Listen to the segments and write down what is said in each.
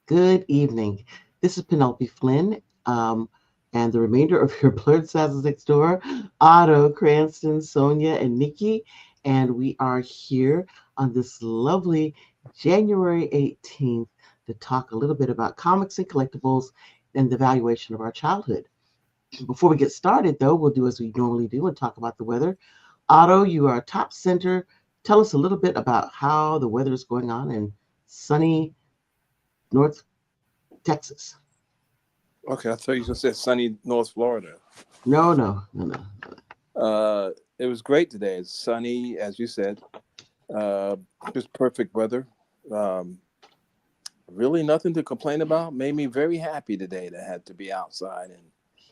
Good evening. This is Penelope Flynn, and the remainder of your Blurred Assassins Next Door, Otto, Cranston, Sonia, and Nikki. And we are here on this lovely January 18th to talk a little bit about comics and collectibles and the valuation of our childhood. Before we get started, though, we'll do as we normally do and talk about the weather. Otto, you are top center. Tell us a little bit about how the weather is going on in sunny North Texas. Okay, I thought you just said sunny North Florida. No, no, no, no. It was great today. It's sunny, as you said. Uh, just perfect weather. Um, really nothing to complain about. Made me very happy today to have to be outside and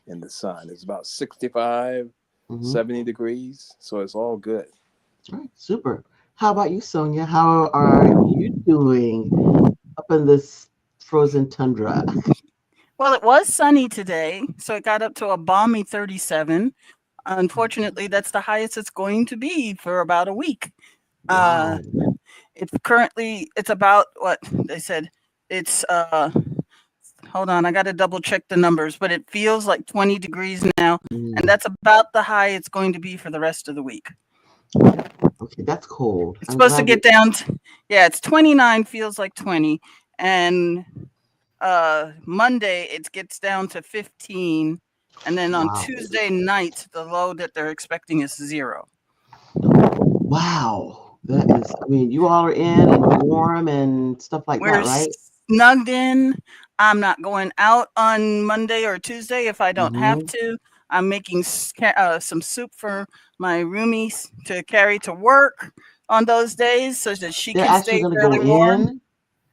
in the sun. It's about 65, Mm-hmm. 70 degrees, so it's all good. All right, super. How about you, Sonia? How are you doing up in this frozen tundra? Well, it was sunny today, so it got up to a balmy 37. Unfortunately, that's the highest it's going to be for about a week. Uh, Wow. it's about what they said. It's hold on, I got to double check the numbers, but it feels like 20 degrees now, and Mm, that's about the high it's going to be for the rest of the week. okay, that's cold. It's I'm supposed to glad get that. down to, yeah, it's 29, feels like 20, and Monday it gets down to 15, and then on Wow. Tuesday night the low that they're expecting is 0. Wow. That is, I mean, you all are in and you're warm and stuff like We're that, right? snugged in. I'm not going out on Monday or Tuesday if I don't have Mm-hmm. to. I'm making some soup for my roomies to carry to work on those days so that she They're can actually stay going to go fairly warm. in.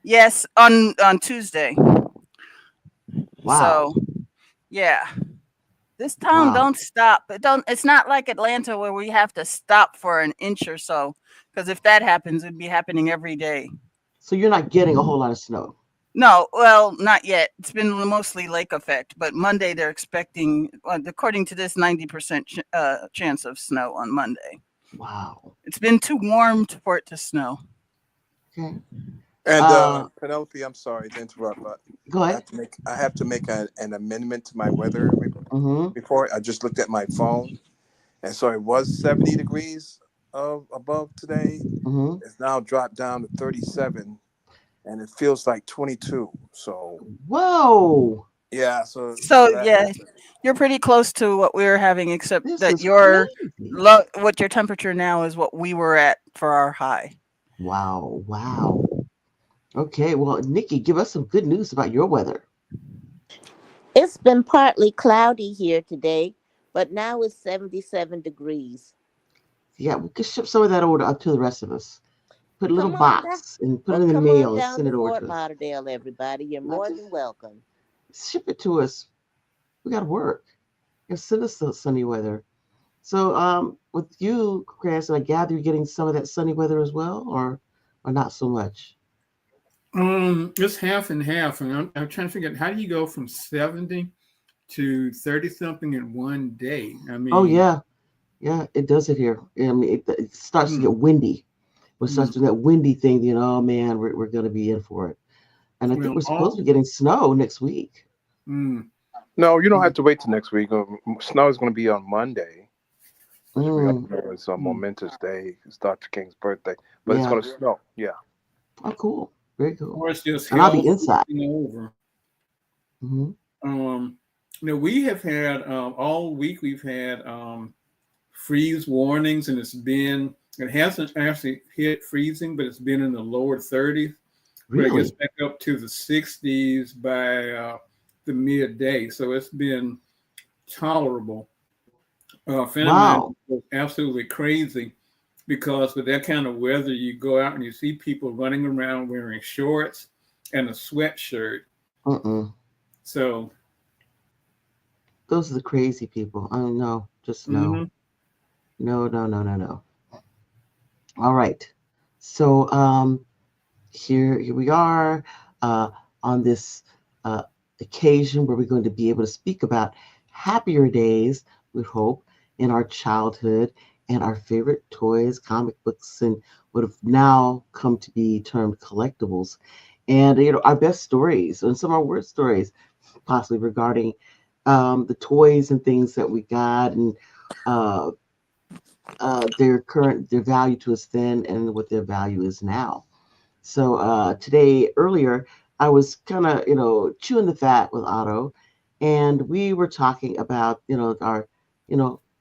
Yes, on Tuesday. Wow. So yeah, this town Wow. don't stop. It's not like Atlanta where we have to stop for an inch or so. Because if that happens, it'd be happening every day. So you're not getting a whole lot of snow. No, well, not yet. It's been mostly lake effect, but Monday they're expecting, according to this, 90% chance of snow on Monday. Wow. It's been too warm for it to snow. Okay. And Uh, Penelope, I'm sorry to interrupt, but Go ahead. I have to make an amendment to my weather Mm-hmm. report. I just looked at my phone, and so it was 70 degrees of above today. Mm-hmm. It's now dropped down to 37, and it feels like 22. So Whoa. yeah, so So that yeah, you're pretty close to what we were having, except This that is crazy. what your temperature now is what we were at for our high. Wow. Wow. Okay. Well, Nikki, give us some good news about your weather. It's been partly cloudy here today, but now it's 77 degrees. Yeah, we could ship some of that order up to the rest of us. Put a little Come on down. box and put it Well, in the come on mail and down send to it over Fort to us. Lauderdale, everybody. You're Not more just than welcome. ship it to us. We got to work. And send us the sunny weather. So, with you, Chris, I gather you're getting some of that sunny weather as well, or not so much. It's half and half, and I'm trying to figure out how do you go from 70 to 30 something in one day? I Oh mean, yeah, yeah, it does it here. I mean, it starts to mm, get windy. When it starts mm. doing that windy thing, oh man, we're going to be in for it. And I think Well, we're supposed to be getting snow next week. mm, no, you don't mm, have to wait till next week. Snow is going to be on Monday, which we all Mm, know is a mm. momentous day. It's Dr. King's birthday, but it's yeah. going to snow. Yeah. Oh, cool. Very cool. Or it's just And I'll be hell inside. freezing over. Hmm. Um, we have had all week we've had freeze warnings, and it hasn't actually hit freezing, but it's been in the lower 30s. But it gets Really? back up to the 60s by the midday. So it's been tolerable. A friend of mine Wow. was absolutely crazy because with that kind of weather, you go out and you see people running around wearing shorts and a sweatshirt. Mm-mm. So, Those are the crazy people. I don't know. Just no. mhm. No, no, no, no, no. All right. So here we are uh, on this uh, occasion where we're going to be able to speak about happier days, we hope, in our childhood and our favorite toys, comic books, and what have now come to be termed collectibles. and our best stories and some of our worst stories, possibly regarding the toys and things that we got, and uh, their value to us then and what their value is now. So today earlier, I was kind of chewing the fat with Otto, and we were talking about our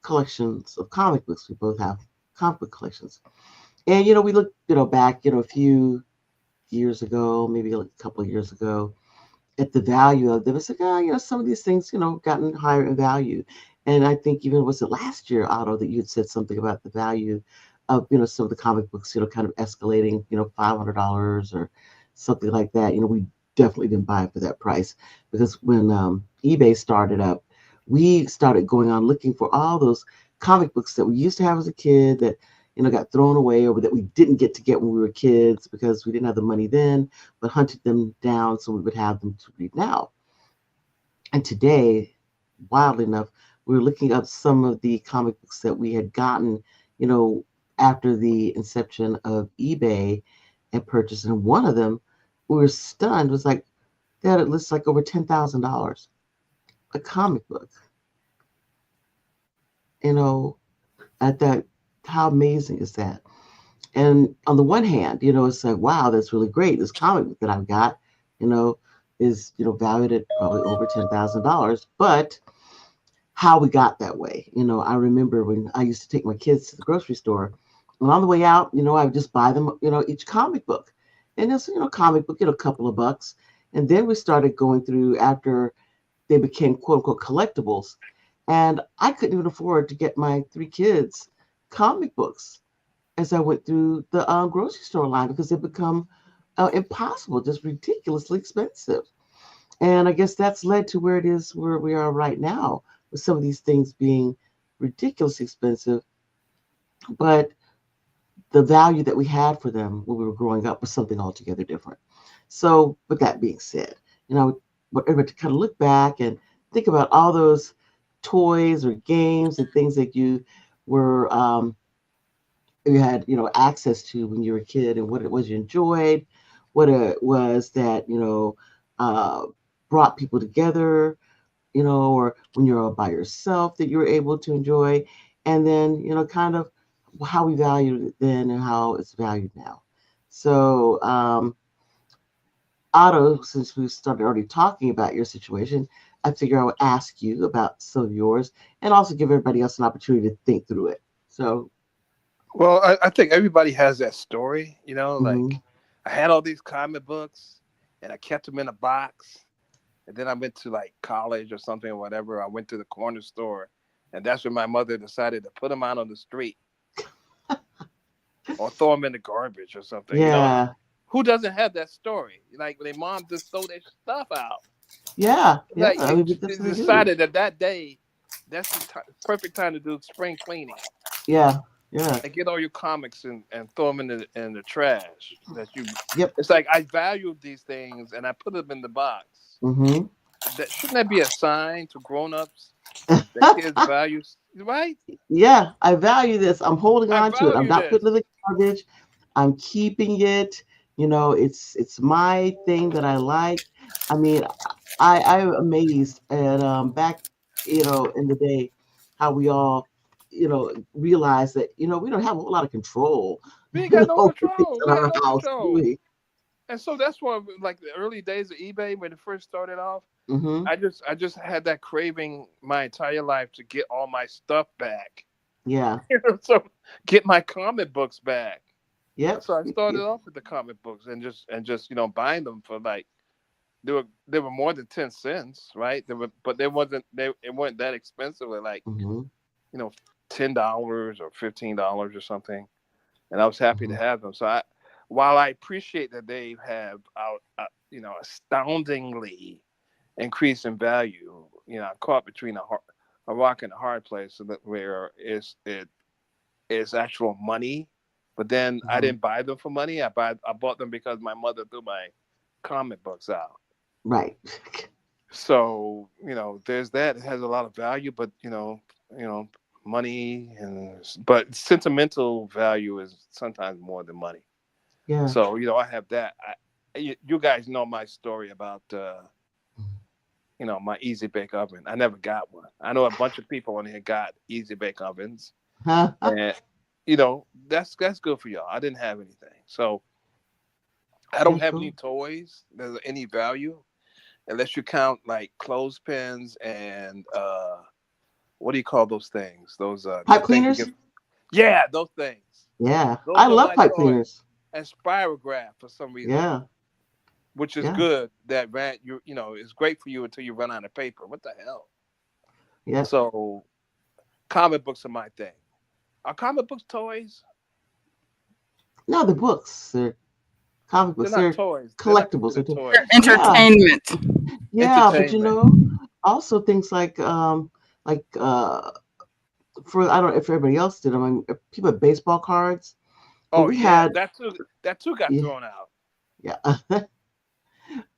collections of comic books. We both have comic book collections, and we looked back a few years ago, maybe a couple of years ago, at the value of them. It's like, some of these things, gotten higher in value. And I think even was it last year, Otto, that you had said something about the value of, some of the comic books, kind of escalating, $500 or something like that. We definitely didn't buy it for that price, because when eBay started up, we started going on looking for all those comic books that we used to have as a kid that, got thrown away, or that we didn't get to get when we were kids because we didn't have the money then, but hunted them down so we would have them to read now. And today, wildly enough, we were looking up some of the comic books that we had gotten, after the inception of eBay and purchased. And one of them, we were stunned, was like, they had it listed like over $10,000, a comic book. At that, how amazing is that? And on the one hand, it's like, wow, that's really great. This comic book that I've got, you know, is, valued at probably over $10,000. But how we got that way, I remember when I used to take my kids to the grocery store, and on the way out, I would just buy them, each comic book. And it's, comic book, a couple of bucks. And then we started going through after they became quote unquote collectibles. And I couldn't even afford to get my 3 kids comic books as I went through the grocery store line, because they become impossible, just ridiculously expensive. And I guess that's led to where it is, where we are right now, with some of these things being ridiculously expensive. But the value that we had for them when we were growing up was something altogether different. So, with that being said, whatever, to kind of look back and think about all those toys or games and things that were you had access to when you were a kid, and what it was you enjoyed, what it was that uh, brought people together, or when you're all by yourself that you were able to enjoy, and then kind of how we valued it then and how it's valued now. So Otto, since we started already talking about your situation, I figure I would ask you about some of yours, and also give everybody else an opportunity to think through it. So Well, I think everybody has that story, mhm. like I had all these comic books and I kept them in a box. And then I went to like college or something or whatever. I went to the corner store, and that's when my mother decided to put them out on the street or throw them in the garbage or something. Yeah, Who doesn't have that story? Like when their mom just throw their stuff out. yeah. Like I mean, but they that's what they do. decided that day, that's the perfect time to do spring cleaning Yeah, yeah. and get all your comics and throw them in the trash. Yep. It's like I valued these things and I put them in the box. Hmm. That shouldn't that be a sign to grown-ups that kids value, right? Yeah, I value this. I'm holding I on to it. I'm value not this. putting it in the garbage. I'm keeping it. It's my thing that I like. I mean, I'm amazed at back, in the day, how we all, realized that, we don't have a whole lot of control, We ain't got no over things control. in We had our no house, do control. we? And so that's why, like the early days of eBay when it first started off, Mm-hmm. I just had that craving my entire life to get all my stuff back. Yeah. So get my comic books back. Yep. So I started off with the comic books and just buying them for like they were more than 10 cents, right? But it wasn't that expensive, like Mm-hmm. you know $10 or $15 or something, and I was happy to Mm-hmm. have them. So while I appreciate that they have astoundingly increased in value, I caught between a rock and a hard place, so that where it's actual money. But then I Mm-hmm. didn't buy them for money. I bought them because my mother threw my comic books out. Right. So there's that. It has a lot of value, but money but sentimental value is sometimes more than money. Yeah. So I have that. you guys know my story about my easy bake oven. I never got one. I know a bunch of people on here got easy bake ovens, and that's good for y'all. I didn't have anything, so I don't have any toys that are any value unless you count like clothespins and what do you call those things? Those Pipe things you cleaners? get. Yeah, those things. Yeah. Those I are love my pipe toys. cleaners. And spirograph for some reason. Yeah. Which is Yeah. good. That it's great for you until you run out of paper. What the hell? Yeah. So comic books are my thing. Are comic books toys? No, the books. They're comic books. They're not They're toys. collectibles. They're They're toys. Yeah. entertainment. Yeah, but Entertainment. also things like for I don't know if everybody else did. I mean, people had baseball cards, but Oh we yeah, had that too got yeah, thrown out. yeah.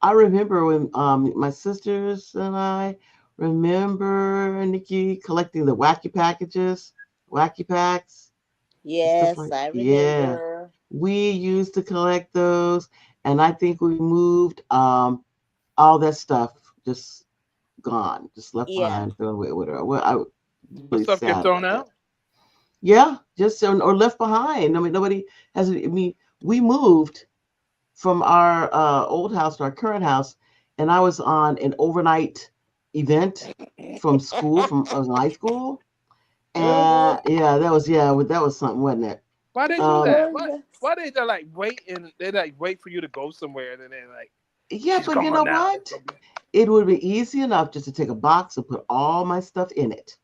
I remember when my sisters and I remember Nikki collecting the wacky packages, wacky packs, and stuff Yes, like I yeah. remember. We used to collect those, and I think we moved all that stuff just gone, just left Yeah. behind, thrown away, whatever. Well, I was The really stuff get sad thrown about that. out. Yeah, just or left behind. I mean, nobody has. I mean, we moved from our old house to our current house, and I was on an overnight event from school. I was in high school, Mm-hmm. and that was something, wasn't it? Why they do Um, that? Oh, yes. Why they like wait and they like wait for you to go somewhere and then they like yeah, she's but you know gone now. what? It would be easy enough just to take a box and put all my stuff in it,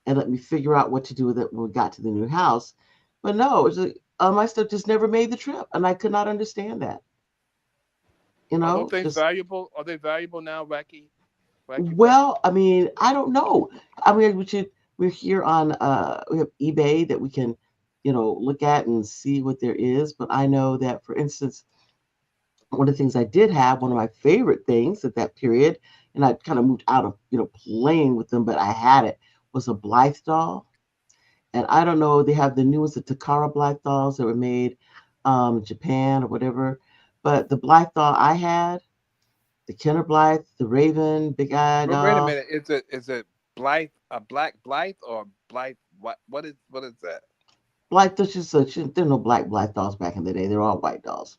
and let me figure out what to do with it when we got to the new house. But no, it's like, my stuff just never made the trip, and I could not understand that. Are those things Just valuable? Are they valuable now, Wacky Pack? well, I mean, I don't know. I mean, we're here on we have eBay that we can, look at and see what there is. But I know that, for instance, one of the things I did have, one of my favorite things at that period, and I kind of moved out of, playing with them, but I had it, was a Blythe doll. And I don't know, they have the newest, the Takara Blythe dolls that were made in Japan or whatever. But the Blythe doll I had, the Kenner Blythe, the Raven, Big Eye But wait a doll. minute, is it Blythe a black Blythe or Blythe what is that? Blythe, there are no black Blythe dolls back in the day. They're all white dolls.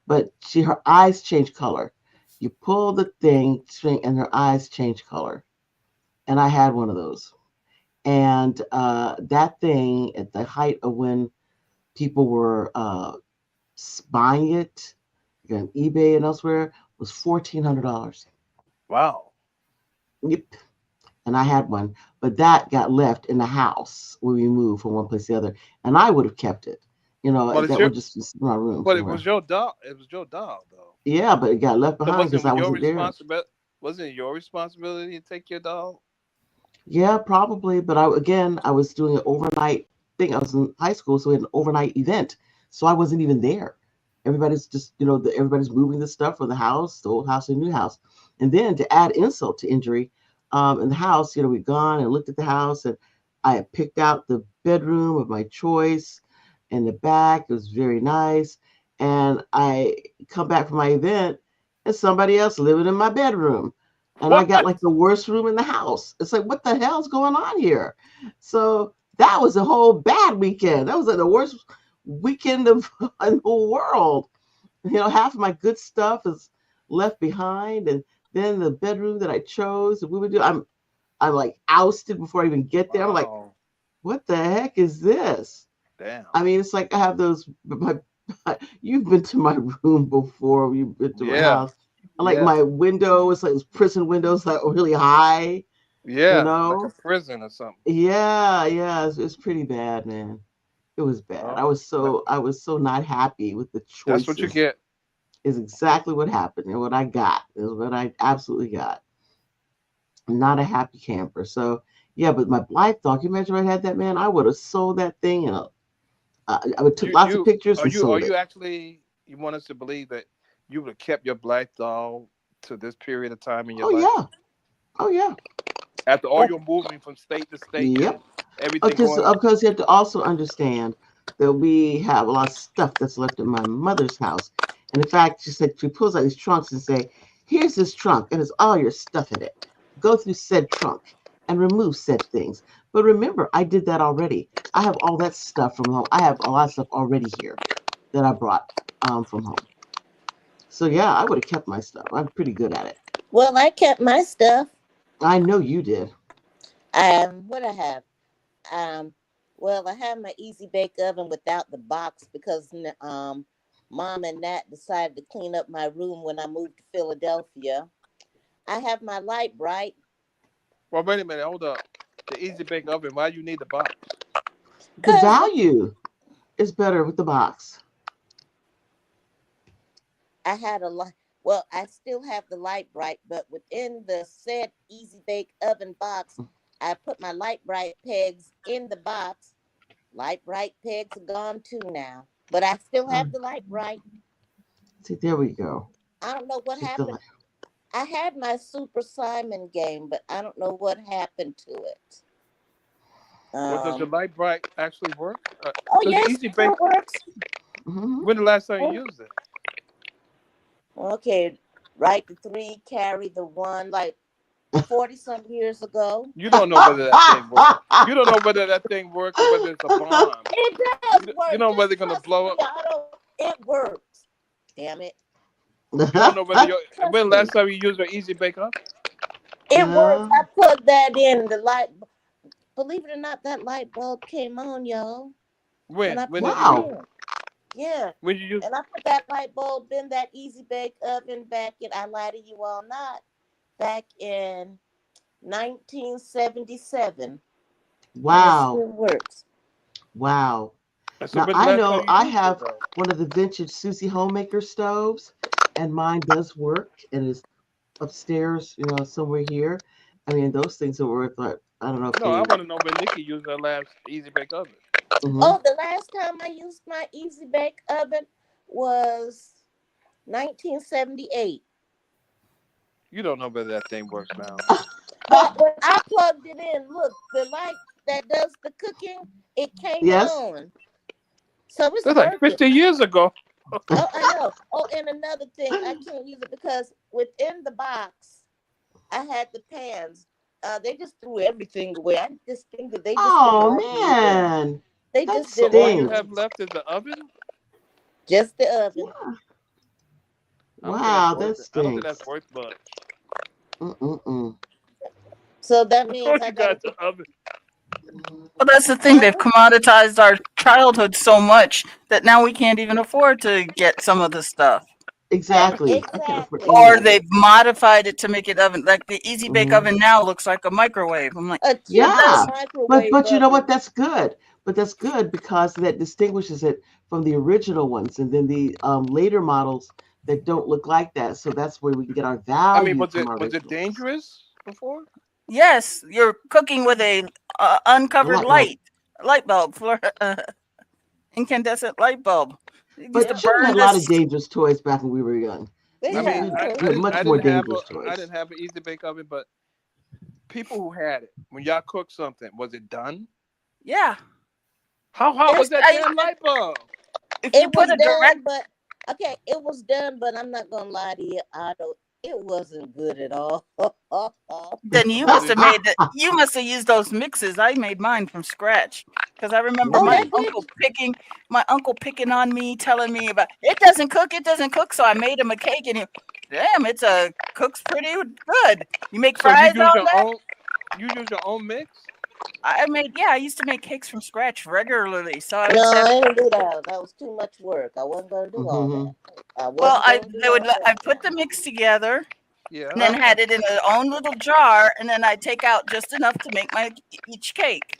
But her eyes change color. You pull the string, and her eyes change color. And I had one of those. And that thing, at the height of when people were buying it on eBay and elsewhere, was $1,400. Wow. Yep. And I had one, but that got left in the house when we moved from one place to the other, and I would have kept it. But it's That your would just be in my room but it somewhere. was your dog. It was your dog though. Yeah, but it got left So behind because I wasn't there. wasn't it your responsibility to take your dog? Yeah, probably. But I was doing an overnight thing. I was in high school, so we had an overnight event. So I wasn't even there. Everybody's just, everybody's moving the stuff from the house, the old house to the new house. And then to add insult to injury, in the house, we'd gone and looked at the house, and I had picked out the bedroom of my choice in the back. It was very nice. And I come back from my event, and somebody else living in my bedroom. And I got What? like the worst room in the house. It's like, what the hell's going on here? So that was a whole bad weekend. That was like the worst weekend of in the whole world. Half of my good stuff is left behind, and then the bedroom that I chose, we would do. I'm like ousted before I even get there. I'm like, Wow. what the heck is this? Damn. I mean, it's like I have those. You've been to my room before. You've been to my Yeah. house. Like Yeah. my window, it's like those prison windows, like really high. You Yeah. Like a know? prison or something. Yeah. It's pretty bad, man. It was bad. I Oh, was so not happy with the that's what you choices. get. Is exactly what happened, and what I got is what I absolutely got. Not a happy camper. So yeah, but my Blythe dog, you imagine if I had that, man, I would have sold that thing, and I would took You lots of you pictures and are sold you it. actually you want us to believe that you would have kept your Blythe doll to this period of time in your Oh life? yeah, oh yeah, After all Oh, your moving from state to state yep. and everything Because going on? you have to also understand that we have a lot of stuff that's left in my mother's house, And in fact, she pulls out these trunks and say, "Here's this trunk, and it's all your stuff in it. Go through said trunk and remove said things." But remember, I did that already. I have all that stuff from home. I have a lot of stuff already here that I brought from home. So yeah, I would have kept my stuff. I'm pretty good at it. Well, I kept my stuff. I know you did. What I have? Um, well, I have my easy bake oven without the box because Mom and Nat decided to clean up my room when I moved to Philadelphia. I have my light bright. Well, wait a minute. Hold up. The easy bake oven. Why you need the box? The Cause value is better with the box. I had a light. Well, I still have the light bright, but within the said easy bake oven box, I put my light bright pegs in the box. Light bright pegs are gone too now, but I still have Um, the light bright. see, there we go. I don't know what She's still happened. I had my Super Simon game, but I don't know what happened to it. Well, does the light bright actually work? Oh Does the yes, easy it bake? still works. hmm When the last time you used it? Okay, write the 3, carry the 1, like 40 some years ago. You don't know whether that thing works. You don't know whether that thing works or whether it's a bomb. It does You work. don't know whether Just it's gonna trust blow me, up. Otto. It works. Damn it. You don't know whether you. Trust When the me. last time you used an easy bake oven? It works. Uh, I plugged that in. The light, believe it or not, that light bulb came on, y'all. When When? I When plugged did you it use wow. it? in. Yeah. When you use? And I put that light bulb in that easy bake oven back in, I lie to you all not, back in 1977. And it Wow. still works. Wow. So Now when the I last time know you I used it have though? one of the vintage Susie Homemaker stoves, and mine does work and is upstairs, somewhere here. I mean, those things are worth like I don't know if No, I they. want to know when Nikki used her last easy bake oven. hmm Oh, the last time I used my easy bake oven was 1978. You don't know whether that thing works now. But when I plugged it in, look, the light that does the cooking, it came Yes. on. So it's That's like working. 50 years ago. Oh, I know. Oh, and another thing, I can't use it because within the box, I had the pans. They just threw everything away. I just think that they just didn't Oh like me then. man, They that just So didn't all like you me. have stinks. left is the oven. Just the oven. Yeah. I don't think that's Wow, worth that it. I don't think stinks. that's worth much. Mm-mm-mm. So that All means I you gotta got get, the oven. Well, that's the thing. They've huh? commoditized our childhood so much that now we can't even afford to get some of the stuff. Exactly. I can't afford Exactly. any Or of it. they've modified it to make it oven. Like the Easy Bake hmm Oven now looks like a microwave. I'm like, A it cheapo Yeah, does. but microwave but you know what? oven. That's good. But that's good because that distinguishes it from the original ones, and then the later models that don't look like that. So that's where we can get our I mean, value was from it our was it originals. dangerous before? Yes, you're cooking with a The uncovered light bulb. light bulb, incandescent light bulb. It used But to Yeah. children burn had a lot of this. dangerous toys back when we were young. They I mean, had We those. we had much more dangerous I toys. didn't have an easy bake oven, but people who had it, when y'all cooked something, was it done? Yeah, How hot yes. was that damn light bulb? If you It put was a direct, done, but okay, it was done, but I'm not gonna lie to you, Otto. It wasn't good at all. then you Was must it? have made that. You must have used those mixes. I made mine from scratch because I remember Oh, my Mm. that did. uncle picking on me, telling me about it doesn't cook, it doesn't cook. So I made him a cake, and he, damn, it's a cooks pretty good. You make So you fries use on your that? own? You use your own mix? I used to make cakes from scratch regularly. So I would No, set I didn't do that. That was too much work. I wasn't gonna do all hmm that. I wasn't gonna do all I that. put the mix together Yeah. and then Uh-huh. had it in its own little jar, and then I take out just enough to make my each cake.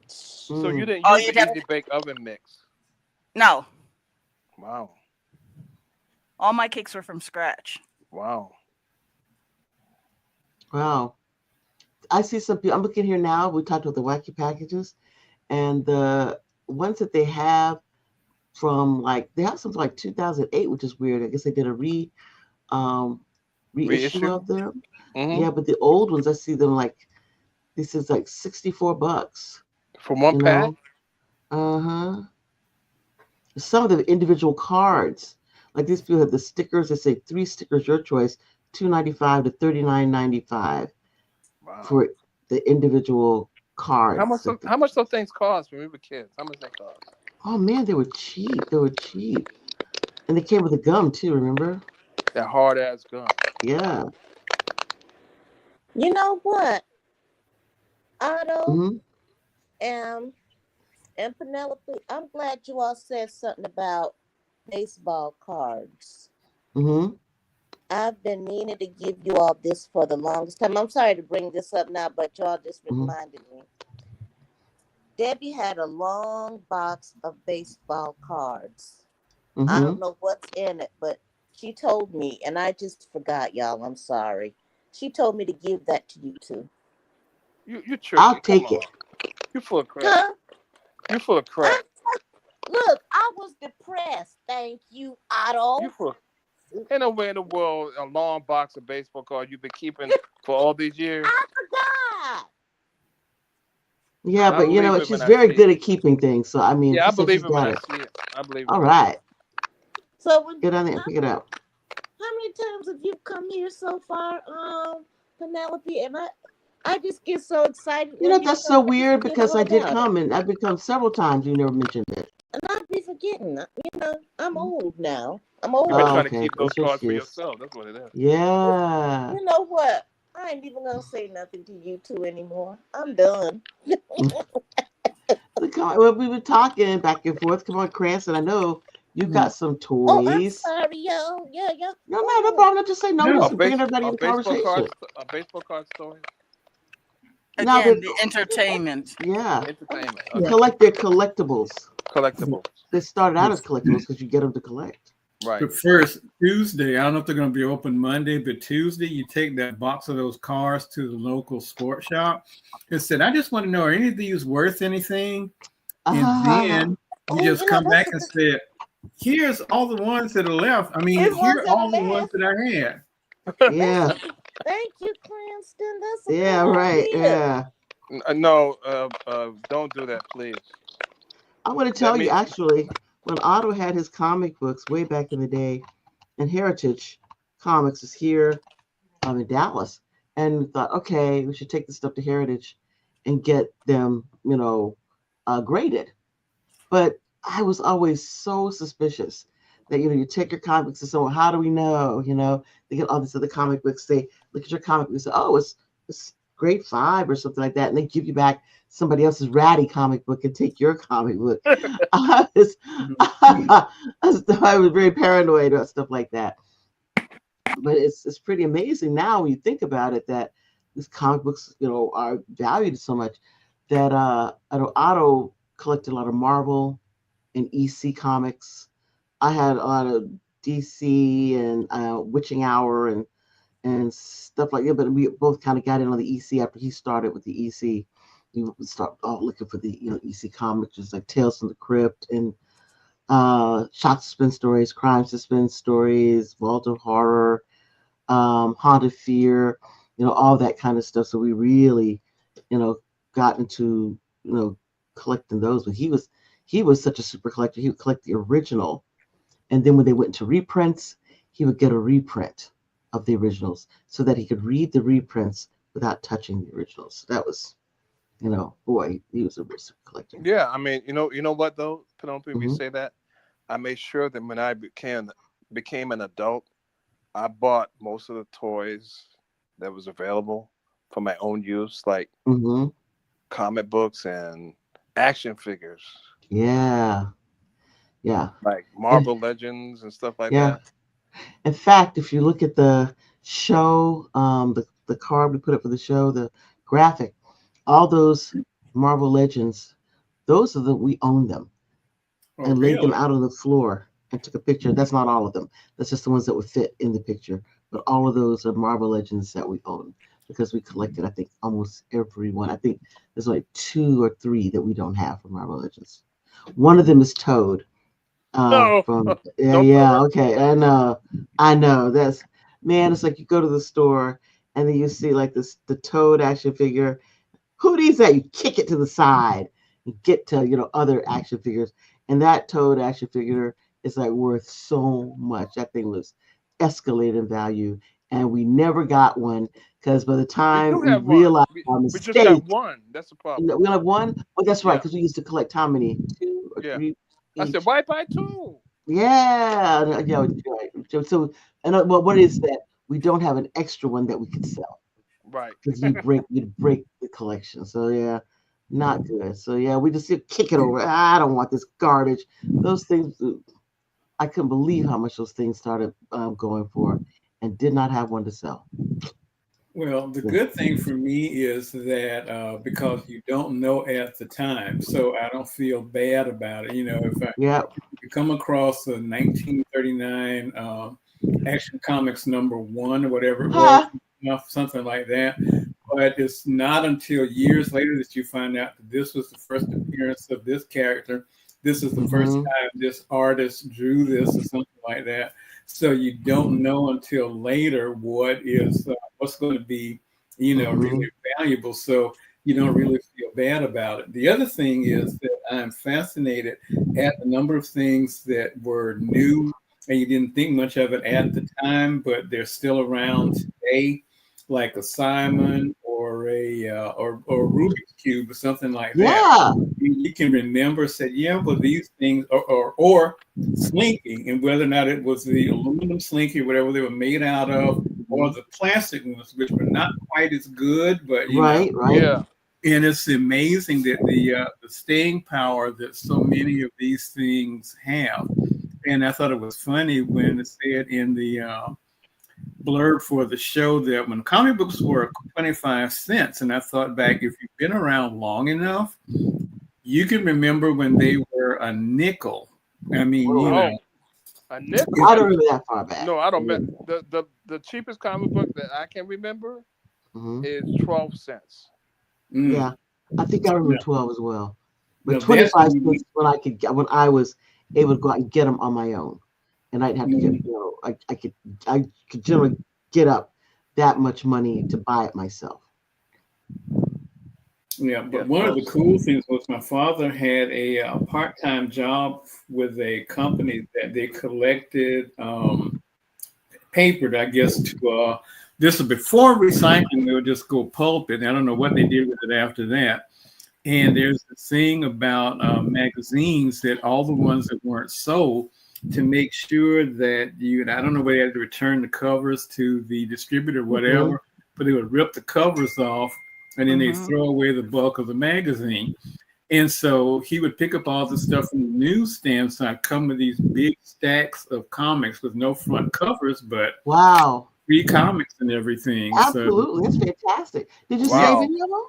So you Mm. didn't All use the you'd have easy bake oven mix? no, Wow. all my cakes were from scratch. Wow. Wow. I see some people. I'm looking here now. We talked about the wacky packages and the ones that they have from like they have some from like 2008, which is weird. I guess they did a um reissue Reissue? of them. Mm-hmm. Yeah, but the old ones I see them like this is like $64. For one You pack? know. Uh huh. Some of the individual cards, Like these people have the stickers. They say 3 stickers, your choice, $2.95 to $39.95 Wow. for the individual cards. How much those things cost when we were kids? How much they cost? Oh man, they were cheap. They were cheap, and they came with a gum too. Remember? That hard ass gun. Yeah. You know what, Otto Hmm. and Penelope, I'm glad you all said something about baseball cards. Hmm. I've been meaning to give you all this for the longest time. I'm sorry to bring this up now, but y'all just Hmm. reminded me. Debbie had a long box of baseball cards. I Hmm. don't know what's in it, but she told me, and I just forgot, y'all. I'm sorry. She told me to give that to you too. You I'll tripping? Come take on. it. You full of crap. Huh? You full of I, crap. look, I was depressed. Thank you, You Otto. full. Ain't no way in the world a long box of baseball cards you've been keeping for all these years. I forgot. Yeah, I but you know believe what? it when She's I very see good it. at keeping things. So I mean, Yeah, she I said she's believe it when got I it. see it. I believe it All when I see right, it. So when get on there and pick it up. how many times have you come here so far, Penelope? And I just get so excited You know when you that's come. so I just weird forget because all I did about it. come and I've been come several times. You never mentioned it. And I'd be forgetting. I'm Mhm. old now. I'm You've been Oh, old. trying to okay, keep those that's your cards for excuse. yourself. That's what it is. Yeah. You know what? I ain't even gonna say nothing to you two anymore. I'm done. Well, we were talking back and forth. Come on, Cranston. I know you got some Oh, I'm toys. sorry, y'all. Yeah, yeah. No, no, no Oh, problem. I just say no. We're No, just bringing everybody in A the baseball conversation. card, a baseball card story, Now Again, that the entertainment. yeah, entertainment. yeah. Okay, they're collectibles. collectibles. They started out But, as collectibles because you get them to collect. Right. but first, Tuesday, I don't know if they're going to be open Monday, but Tuesday, you take that box of those cars to the local sports shop and said, I just want to know, are any of these worth anything? And Ah, then you oh, just come that's back a and good. said, here's all the ones that are left. I mean, Here's here ones are that are all the ones left. that I had. That's yeah, a. Thank you, Cranston. That's a yeah, good right, idea. yeah. No, don't do that, please. I want to That tell you means actually, when Otto had his comic books way back in the day, and Heritage Comics is here in Dallas, and we thought, okay, we should take this stuff to Heritage and get them, graded. But I was always so suspicious that you take your comic books and say, well, how do we know? They get all these other comic books. They look at your comic book and say, oh, it's grade 5 or something like that, and they give you back somebody else's ratty comic book and take your comic book. I was, I was very paranoid about stuff like that. But it's pretty amazing now when you think about it that these comic books, are valued so much that I know Otto collected a lot of Marvel and EC comics. I had a lot of DC and Witching Hour and stuff like that. But we both kind of got in on the EC after he started with the EC. We would start looking for the EC comics, just like Tales from the Crypt and shock suspense stories, crime suspense stories, Vault of Horror, Haunted Fear, all that kind of stuff. So we really, you know, got into collecting those. But he was such a super collector. He would collect the original, and then when they went to reprints, he would get a reprint of the originals so that he could read the reprints without touching the originals. So that was, boy, he was a real super collector. yeah. I mean, you know what though, Penelope, we Hmm. say that. I made sure that when I became an adult, I bought most of the toys that was available for my own use, like Hmm. comic books and action figures, Yeah, yeah, like and Marvel Legends and stuff like yeah. that. In fact, if you look at the show, the card we put up for the show, the graphic, all those Marvel Legends, those are we own them Oh, and laid them really? out on the floor and took a picture. That's not all of them. That's just the ones that would fit in the picture. But all of those are Marvel Legends that we own because we collected, I think, almost every one. I think there's like 2 or 3 that we don't have from Marvel Legends. One of them is Toad. No, From yeah, don't put yeah, her. okay. I know. That's man. It's like you go to the store and then you see like the Toad action figure. Who needs that? You kick it to the side and get to other action figures. And that Toad action figure is like worth so much. That thing was escalated in value, and we never got one because by the We time do we have one. realized We, our we just got mistake, one. That's the we problem. only have one. Well, that's right, Yeah. because we used to collect how many? Two or Yeah. three I said, each. why buy two? Yeah, yeah, right. So, and well, what is that? We don't have an extra one that we could sell Right. because you'd break the collection. So yeah, not good. So yeah, we just kick it over. I don't want this garbage. Those things, I couldn't believe how much those things started going for, and did not have one to sell. Well, the Yeah. good thing for me is that because you don't know at the time, so I don't feel bad about it. Yeah. If you come across a 1939 Action Comics #1 or whatever it was, Ha. something like that, but it's not until years later that you find out that this was the first appearance of this character. This is the first Hmm. time this artist drew this or something like that. So you don't know until later what's going to be, Hmm. really valuable. So you don't really feel bad about it. The other thing is that I'm fascinated at the number of things that were new and you didn't think much of it at the time, but they're still around today, like a Simon or a Rubik's Cube or something like that. Yeah. You can remember, said, yeah, well, these things, or Slinky, and whether or not it was the aluminum Slinky, whatever they were made out of, or Mhm. the plastic ones, which were not quite as good, but Right. Right. Yeah. and it's amazing that the staying power that so many of these things have. And I thought it was funny when it said in the blurb for the show that when comic books were 25 cents, and I thought back, if you've been around long enough, you can remember when they were a nickel. I mean, Whoa. Oh, a if I nickel? don't you, remember that far back. No, I don't. The cheapest comic book that I can remember Hmm. is 12 cents. mm, Yeah, I think I remember no, 12 as well. But no, that's 25 when cents when when I was able to go out and get them on my own, and I'd have to get, mm, I could generally get up that much money to buy it myself. yeah. Yeah, But one of 12 the cool cents. things was my father had a part-time job with a company that they collected paper, I guess, to this was before recycling. They would just go pulp it. I don't know what they did with it after that. And there's this thing about magazines that all the ones that weren't sold to make sure that I don't know whether they had to return the covers to the distributor or Hmm. whatever, but they would rip the covers off and then they Hmm. throw away the bulk of the magazine. And so he would pick up all the stuff from the newsstand. So I'd come with these big stacks of comics with no front covers, but Wow, free comics and everything. So absolutely, that's fantastic. Did you yeah, save Wow. any of them?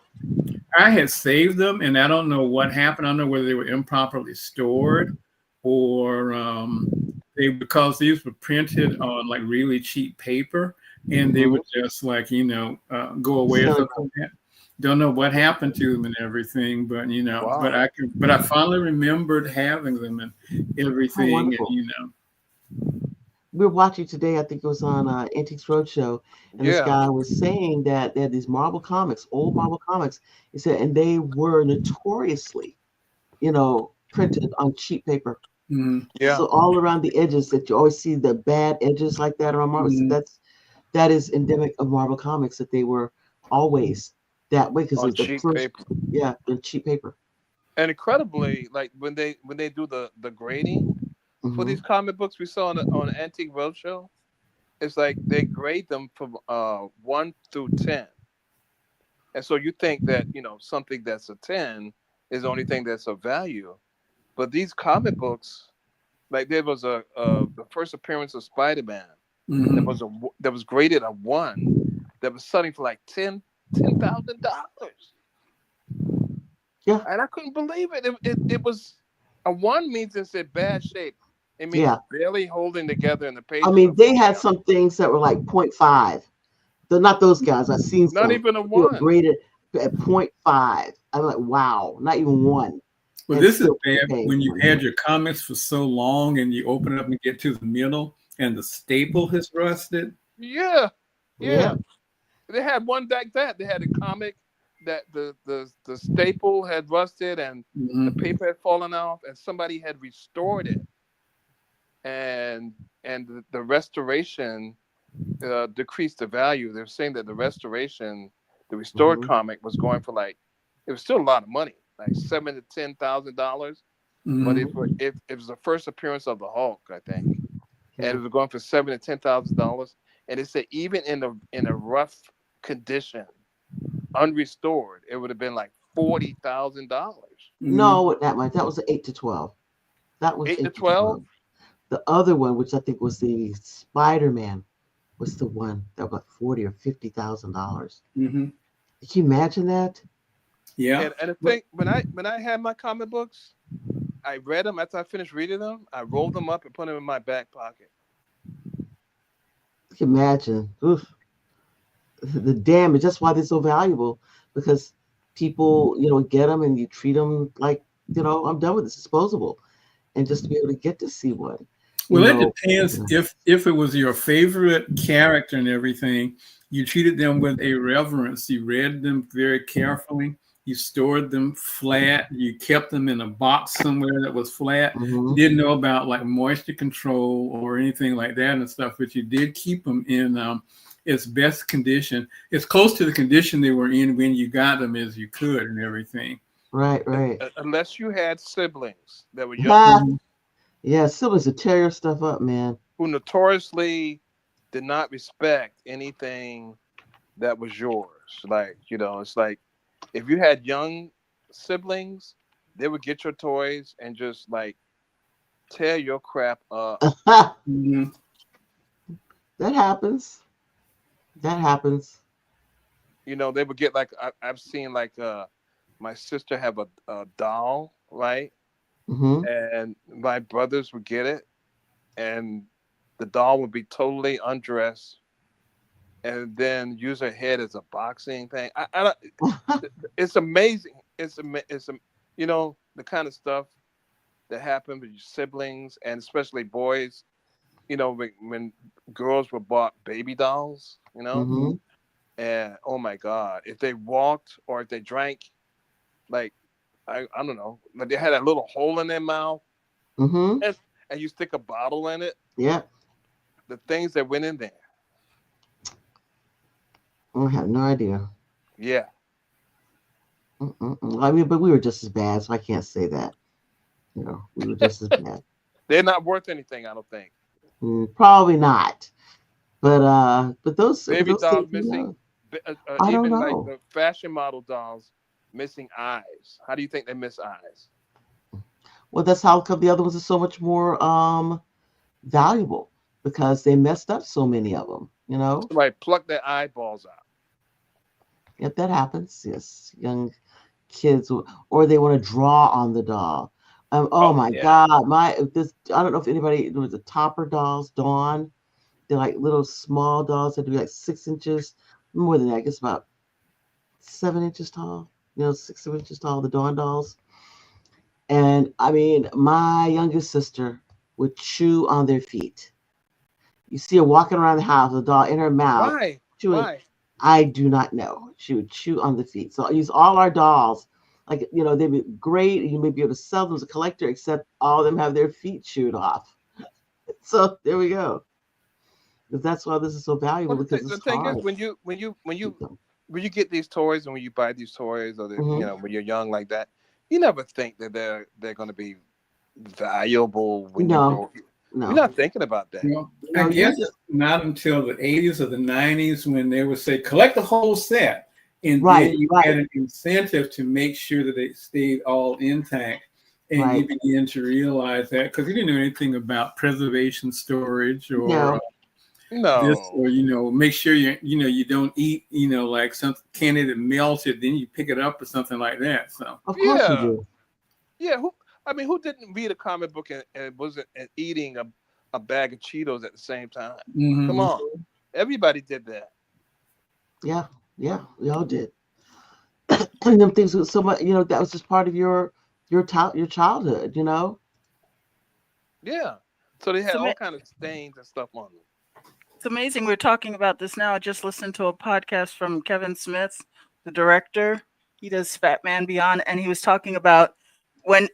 I had saved them, and I don't know what happened. I don't know whether they were improperly stored or they because these were printed on like really cheap paper, and they Hmm. would just like go away or So, something like that. Don't know what happened to them and everything, but Wow. but I finally remembered having them and how everything, and wonderful. We were watching today, I think it was on Antiques Roadshow, and this Yeah. guy was saying that they had these Marvel comics, old Marvel comics. He said, and they were notoriously, printed on cheap paper. Mhm, Yeah. So all around the edges that you always see the bad edges like that around Marvel. So mhm, that is endemic of Marvel comics that they were always that way because it On was the cheap first, paper. yeah, the cheap paper. And incredibly, like when they do the grading for Hmm. these comic books we saw on Antique Roadshow, it's like they grade them from 1 through 10. And so you think that, something that's a 10 is the only thing that's of value. But these comic books, like there was the first appearance of Spider-Man mhm. that was graded a 1 that was selling for like $10,000. Yeah, And I couldn't believe it. It was a 1 means it's in bad shape. It means yeah. it's barely holding together and the I pages mean, are they falling had out. some things that were like point 0.5. They're not those guys. I've seen Not some even a who are 1. graded at point 0.5. I'm like, wow, not even one, Well, and this is still bad paying when for you money. had your comics for so long and you open it up and get to the middle and the staple has rusted. Yeah. Yeah. Yeah. They had one like that. They had a comic that the staple had rusted and the Mhm. paper had fallen off and somebody had restored it. and the restoration decreased the value. They're saying that the restored Mhm. comic was going for like, it was still a lot of money, like $7,000 to $10,000. But Mhm. if it was the first appearance of the Hulk, I think, and Yeah. it was going for $7,000 to $10,000, and it said even in a rough condition, unrestored, it would have been like $40,000. Mhm. No, not much. That was 8 to 12. That was Eight to 8 to 12. 12. The other one, which I think was the Spider-Man, was the one that was like $40,000 or $50,000. Mhm. Can you imagine that? Yeah. And I What? think when I had my comic books, I read them after I finished reading them. I rolled them up and put them in my back pocket. Can you imagine? Oof. The damage. That's why they're so valuable, because people, get them and you treat them like, I'm done with this, disposable, and just to be able to get to see one, you Well, it know. depends if it was your favorite character and everything, you treated them with a reverence. You read them very carefully. You stored them flat. You kept them in a box somewhere that was flat. You Hmm. didn't know about like moisture control or anything like that and stuff, but you did keep them in its best condition, as close to the condition they were in when you got them as you could and everything. Right, right. Unless you had siblings that were younger, Ha! Mhm. Yeah, siblings to tear your stuff up, man. who notoriously did not respect anything that was yours. Like, it's like if you had young siblings, they would get your toys and just like tear your crap up. That Mhm. happens. That happens. They would get like I've seen like my sister have a doll, right? Hmm. And my brothers would get it, and the doll would be totally undressed, and then use her head as a boxing thing. I don't, it's amazing. The kind of stuff that happened with your siblings and especially boys. When girls were bought baby dolls, Hmm. and oh my God, if they walked or if they drank, like I don't know, but they had a little hole in their mouth, Hmm. and you stick a bottle in it, Yeah. the things that went in there. I have no idea. Yeah, Mm-mm-mm. I mean, but we were just as bad, so I can't say that. We were just as bad. they're not worth anything, I don't think. Probably not. But Baby those dolls things, missing, I don't even like know. the fashion model dolls missing eyes. How do you think they miss eyes? Well, that's how come the other ones are so much more valuable, because they messed up so many of them. Somebody pluck their eyeballs out. If that happens, yes, young kids, or they want to draw on the doll. Oh Oh my yeah. God, I don't know if anybody knows the Topper dolls, Dawn. They're like little small dolls that to be like 6 inches, more than that, I guess about 7 inches tall. 6 7 inches tall. The Dawn dolls. And I mean, my youngest sister would chew on their feet. You see her walking around the house, the doll in her mouth, Why? chewing. Why? I do not know. She would chew on the feet. So I use all our dolls. Like, they'd be great. You may be able to sell them as a collector, except all of them have their feet chewed off. So there we go. Because that's why this is so valuable, Well, because the it's thing is, hard to keep them. when you get these toys and when you buy these toys, or Hmm. when you're young like that, you never think that they're going to be valuable when you No, grow. You're no, not thinking about that. I no. You guess just not until the 80s or the 90s when they would say collect the whole set. And right, then you had right, an incentive to make sure that they stayed all intact. And you right. begin to realize that because you didn't know anything about preservation storage or No, this, No. or, make sure you don't eat, like some candy that melted, then you pick it up or something like that. So, of course you Yeah. do. Yeah. Who didn't read a comic book and wasn't eating a bag of Cheetos at the same time? Come mhm. on. Everybody did that. Yeah, yeah, we all did. And them things was so much, that was just part of your childhood. Yeah. So they It's, had all ama- kind of stains and stuff on them. it's amazing we're talking about this now. I just listened to a podcast from Kevin Smith, the director. He does Fat Man Beyond, and he was talking about when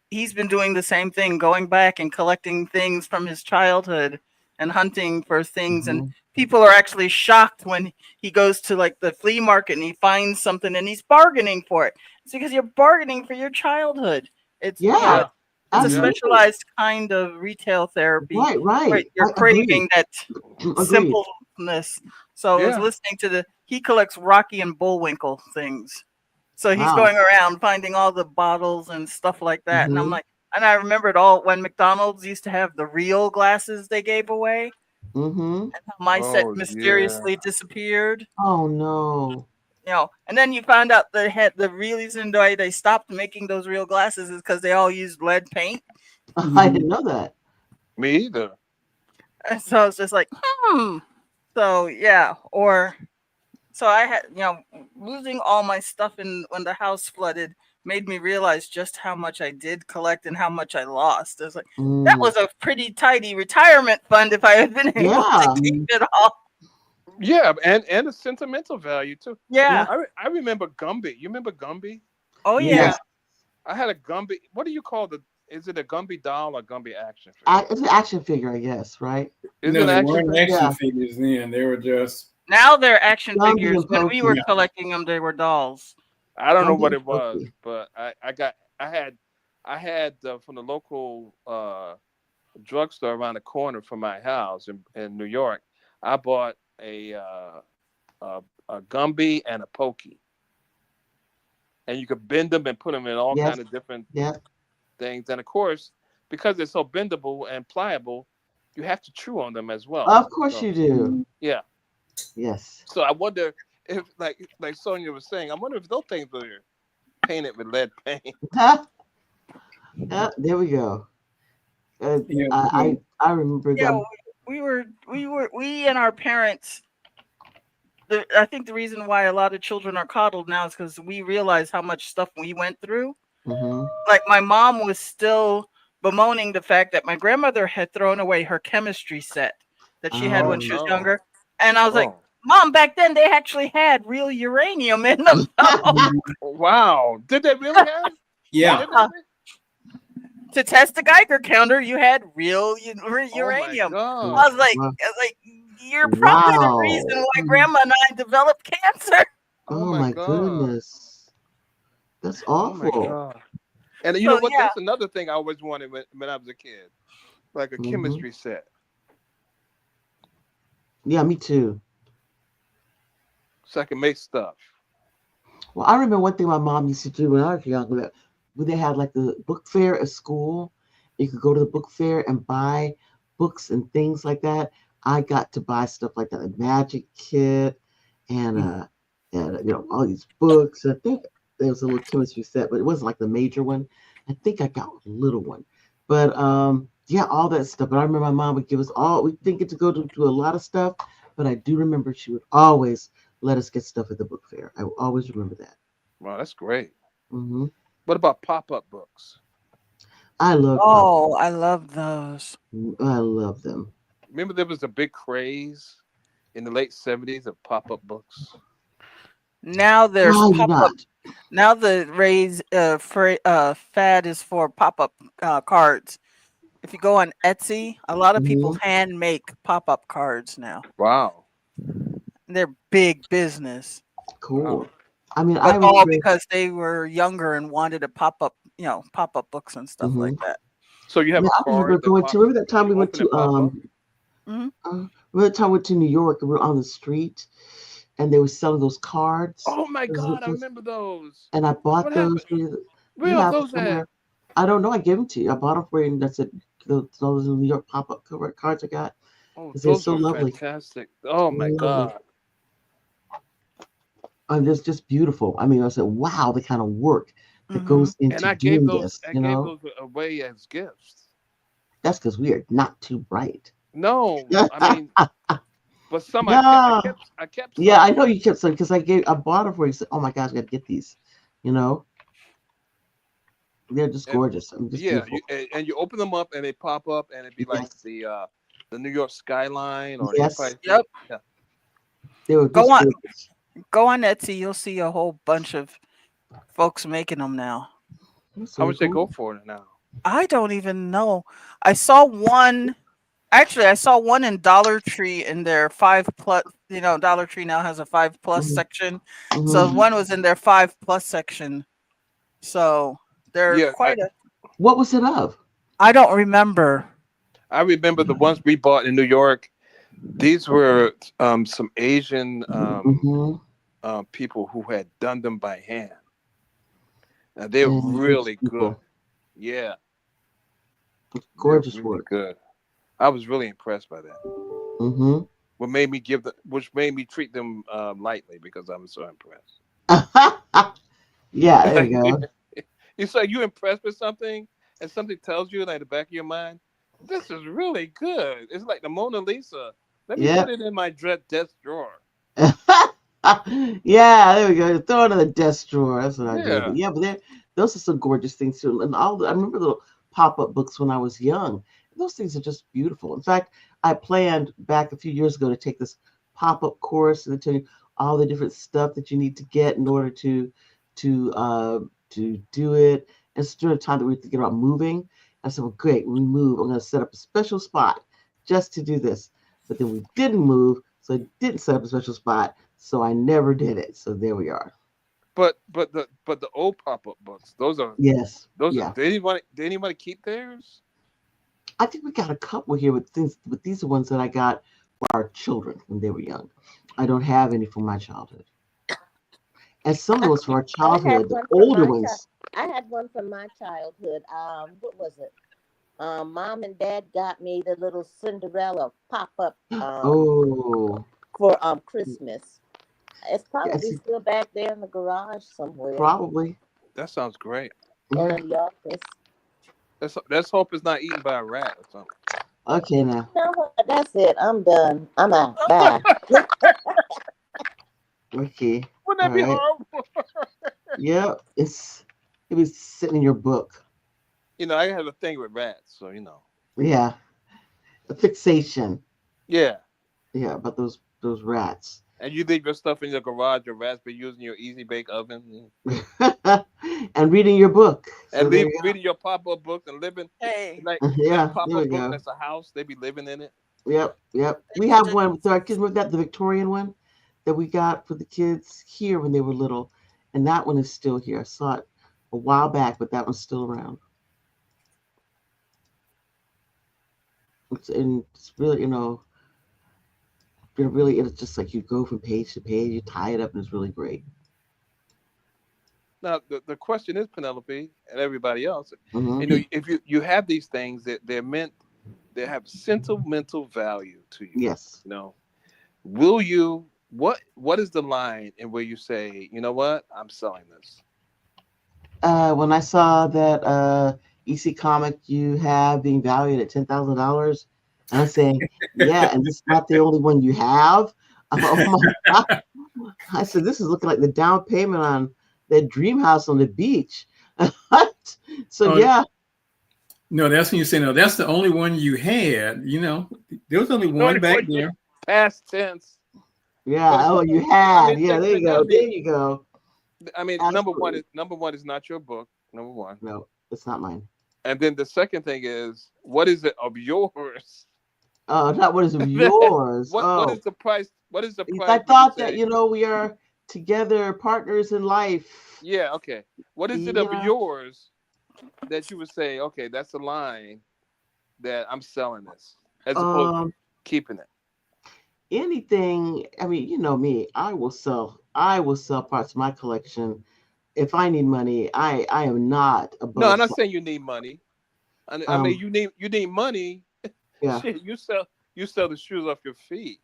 he's been doing the same thing, going back and collecting things from his childhood and hunting for things, and Mhm. people are actually shocked when he goes to like the flea market and he finds something and he's bargaining for it. It's because you're bargaining for your childhood. It's Yeah, Yeah. it's a Yeah. absolutely. specialized kind of retail therapy Right, where right. you're I agree. craving that Agreed. simpleness. So I was Yeah. listening to he collects Rocky and Bullwinkle things. So he's Wow. going around finding all the bottles and stuff like that. And I'm Mhm. like, and I remembered all when McDonald's used to have the real glasses they gave away. Mhm. My set Oh yeah. mysteriously disappeared. Oh no. And then you found out the reason why they stopped making those real glasses is because they all used lead paint. I Mhm. didn't know that. Me either. And so it's just like, So yeah, or so I had, losing all my stuff in when the house flooded made me realize just how much I did collect and how much I lost. It's like that Mm. was a pretty tidy retirement fund if I had been able to Yeah. keep it all. Yeah, and a sentimental value too. Yeah. Yeah. I remember Gumby. You remember Gumby? Oh Yeah. yeah. Yes. I had a Gumby. What do you call the? Is it a Gumby doll or Gumby action figure? It's an action figure, I guess, right? Is No, it an they action weren't figure? action Yeah. figures then. They were just Now they're action Gumby figures. and When we were Pokey. yeah. collecting them, they were dolls. I don't know Gumby what and it was, Pokey. but I had from the local drugstore around the corner from my house in New York. I bought a Gumby and a Pokey, and you could bend them and put them in all Yes. kind of different Yes. things. And of course, because they're so bendable and pliable, you have to chew on them as well. Of course So you do. Mhm. yeah. Yes. So I wonder if, like Sonia was saying, I wonder if those things are painted with lead paint. Huh? There we go. Uh, Yeah. I remember Yeah, them. we and our parents. I think the reason why a lot of children are coddled now is because we realize how much stuff we went through. Hmm. Like my mom was still bemoaning the fact that my grandmother had thrown away her chemistry set that she had Oh when Oh. she was no. younger. And I was like, Oh Mom, back then they actually had real uranium in them. Mhm. wow. Did they really have? Yeah. Did they? To test the Geiger counter, you had real Oh my uranium. god. I was like, you're probably the reason Wow. why Mhm. Grandma and I developed cancer. Oh Oh my my god. goodness. That's Oh my awful. god. And you know So what? yeah, That's another thing I always wanted when I was a kid, like a Hmm. chemistry set, Yeah, me too. so I can make stuff. Well, I remember one thing my mom used to do when I was young. That when they had like the book fair at school, you could go to the book fair and buy books and things like that. I got to buy stuff like that, a magic kit, and all these books. I think there was a little chemistry set, but it wasn't like the major one. I think I got a little one, but yeah, all that stuff. But I remember my mom would give us all. We didn't get to go to a lot of stuff, but I do remember she would always let us get stuff at the book fair. I will always remember that. Wow, that's great. Hmm. What about pop-up books? I love pop. oh, I love those. I love them. Remember there was a big craze in the late '70s of pop-up books. Now there's Why pop up. not? Now the fad is for pop up cards. If you go on Etsy, a lot of people Hmm. hand make pop up cards now. Wow. They're big business, Cool. Wow. I mean, I but all remember. because they were younger and wanted to pop up books and stuff Hmm. like that. So you I have mean, a I remember card that going to. pops. Remember that time You we went open to and pop up. Hmm. remember that time we went to New York and we were on the street and they were selling those cards. Oh my Those- god, I those- remember those. And I bought What those. happened? You Where are have it those at? somewhere. I don't know. I gave them to you. I bought them for you, and that's it. Those New York pop-up cover cards I got Oh, because they're those so were lovely, fantastic. Oh my lovely, god. and it's just beautiful. I mean, I said, wow, the kind of work that Hmm. goes And into I gave doing those this. I gave those away as gifts. That's because we are not too bright. No, I mean, but some No, I kept yeah, I some. know you kept some because I bought them for you. Said, oh my gosh, I got to get these. You know, they're just And gorgeous. I mean, just yeah, beautiful. and you open them up and they pop up and it'd be like Yes, the New York skyline or the yes, Empire State. Yep. Yeah. they were Go just on, gorgeous. go on Etsy. You'll see a whole bunch of folks making them now. That's How so much they go cool. for it now? I don't even know. I saw one. Actually, I saw one in Dollar Tree in their 5 plus. Dollar Tree now has a 5 plus Hmm. section. So Hmm. one was in their 5 plus section. So they're Yeah, quite a. What was it of? I don't remember. I remember the ones we bought in New York. These were some Asian Hmm. people who had done them by hand. Now they're And really good. people, Yeah, they're gorgeous really work. good. I was really impressed by that. Hmm. Which made me treat them lightly because I was so impressed. Yeah, there you go. You say you impressed with something, and something tells you, like the back of your mind, this is really good. It's like the Mona Lisa. Let me put Yep. it in my desk drawer. Yeah, there we go. Throw it in the desk drawer. That's what I do. But Yeah. yeah, but those are some gorgeous things too. And I remember little pop-up books when I was young. Those things are just beautiful. In fact, I planned back a few years ago to take this pop-up course and tell you all the different stuff that you need to get in order to uh to do it. And it's during the time that we have to get about moving. I said, well, great, when we move, I'm going to set up a special spot just to do this. But then we didn't move, so I didn't set up a special spot. So I never did it. So there we are. But the old pop up books, Yes. those are. Yeah. Did anybody keep theirs? I think we got a couple here with things, but these are ones that I got for our children when they were young. I don't have any from my childhood. And some of the ones from our I had childhood, the one from older my child. ones. I had one from my childhood. What was it? Mom and Dad got me the little Cinderella pop up Oh, for Christmas. It's probably yes, still back there in the garage somewhere probably. That sounds great. or Yeah. in the office. Let's hope it's not eaten by a rat or something. Okay, now. You know what? That's it. I'm done. I'm out. Bye. Okay. Wouldn't All that be right. horrible? Yeah, it was sitting in your book. I have a thing with rats, so Yeah, a fixation. Yeah. Yeah, about those rats. And you leave your stuff in your garage, your rats be using your easy bake oven And reading your book. So and there leave you reading your pop up books and living Hey, like go. that Yeah, pop there we up book go. that's a house, they be living in it. Yep, yep. they We used have to. one with our kids. Remember that the Victorian one that we got for the kids here when they were little, and that one is still here. I saw it a while back, but that one's still around. It's really, really, it's just like you go from page to page, you tie it up, and it's really great. Now the question is, Penelope and everybody else, Hmm. if you have these things that they have sentimental value to you, Yes. you know, will you what is the line and where you say, you know what, I'm selling this? When I saw that EC comic you have being valued at $10,000, and I'm saying, yeah, and this is not the only one you have. Oh my God. I said, this is looking like the down payment on that dream house on the beach. So Oh, yeah, no, that's when you say, no, that's the only one you had. There was only No, one back you there. past tense. But yeah. it's Oh, you I had. mean, Yeah, there you go. Penelope, There you go. Absolutely. number one is not your book, number one. No, it's not mine. And then the second thing is, what is it of yours? Oh, not what is of yours. What Oh, is the price? What is the because I price where you thought that, say, we are together partners in life. yeah, okay. What is it You of know, yours that you would say, okay, that's the line that I'm selling this, as opposed to um, keeping it? anything. I mean, you know me. I will sell parts of my collection if I need money. I am not No, I'm above. not saying you need money. I mean, Um, you need money. yeah, Shit, you sell the shoes off your feet.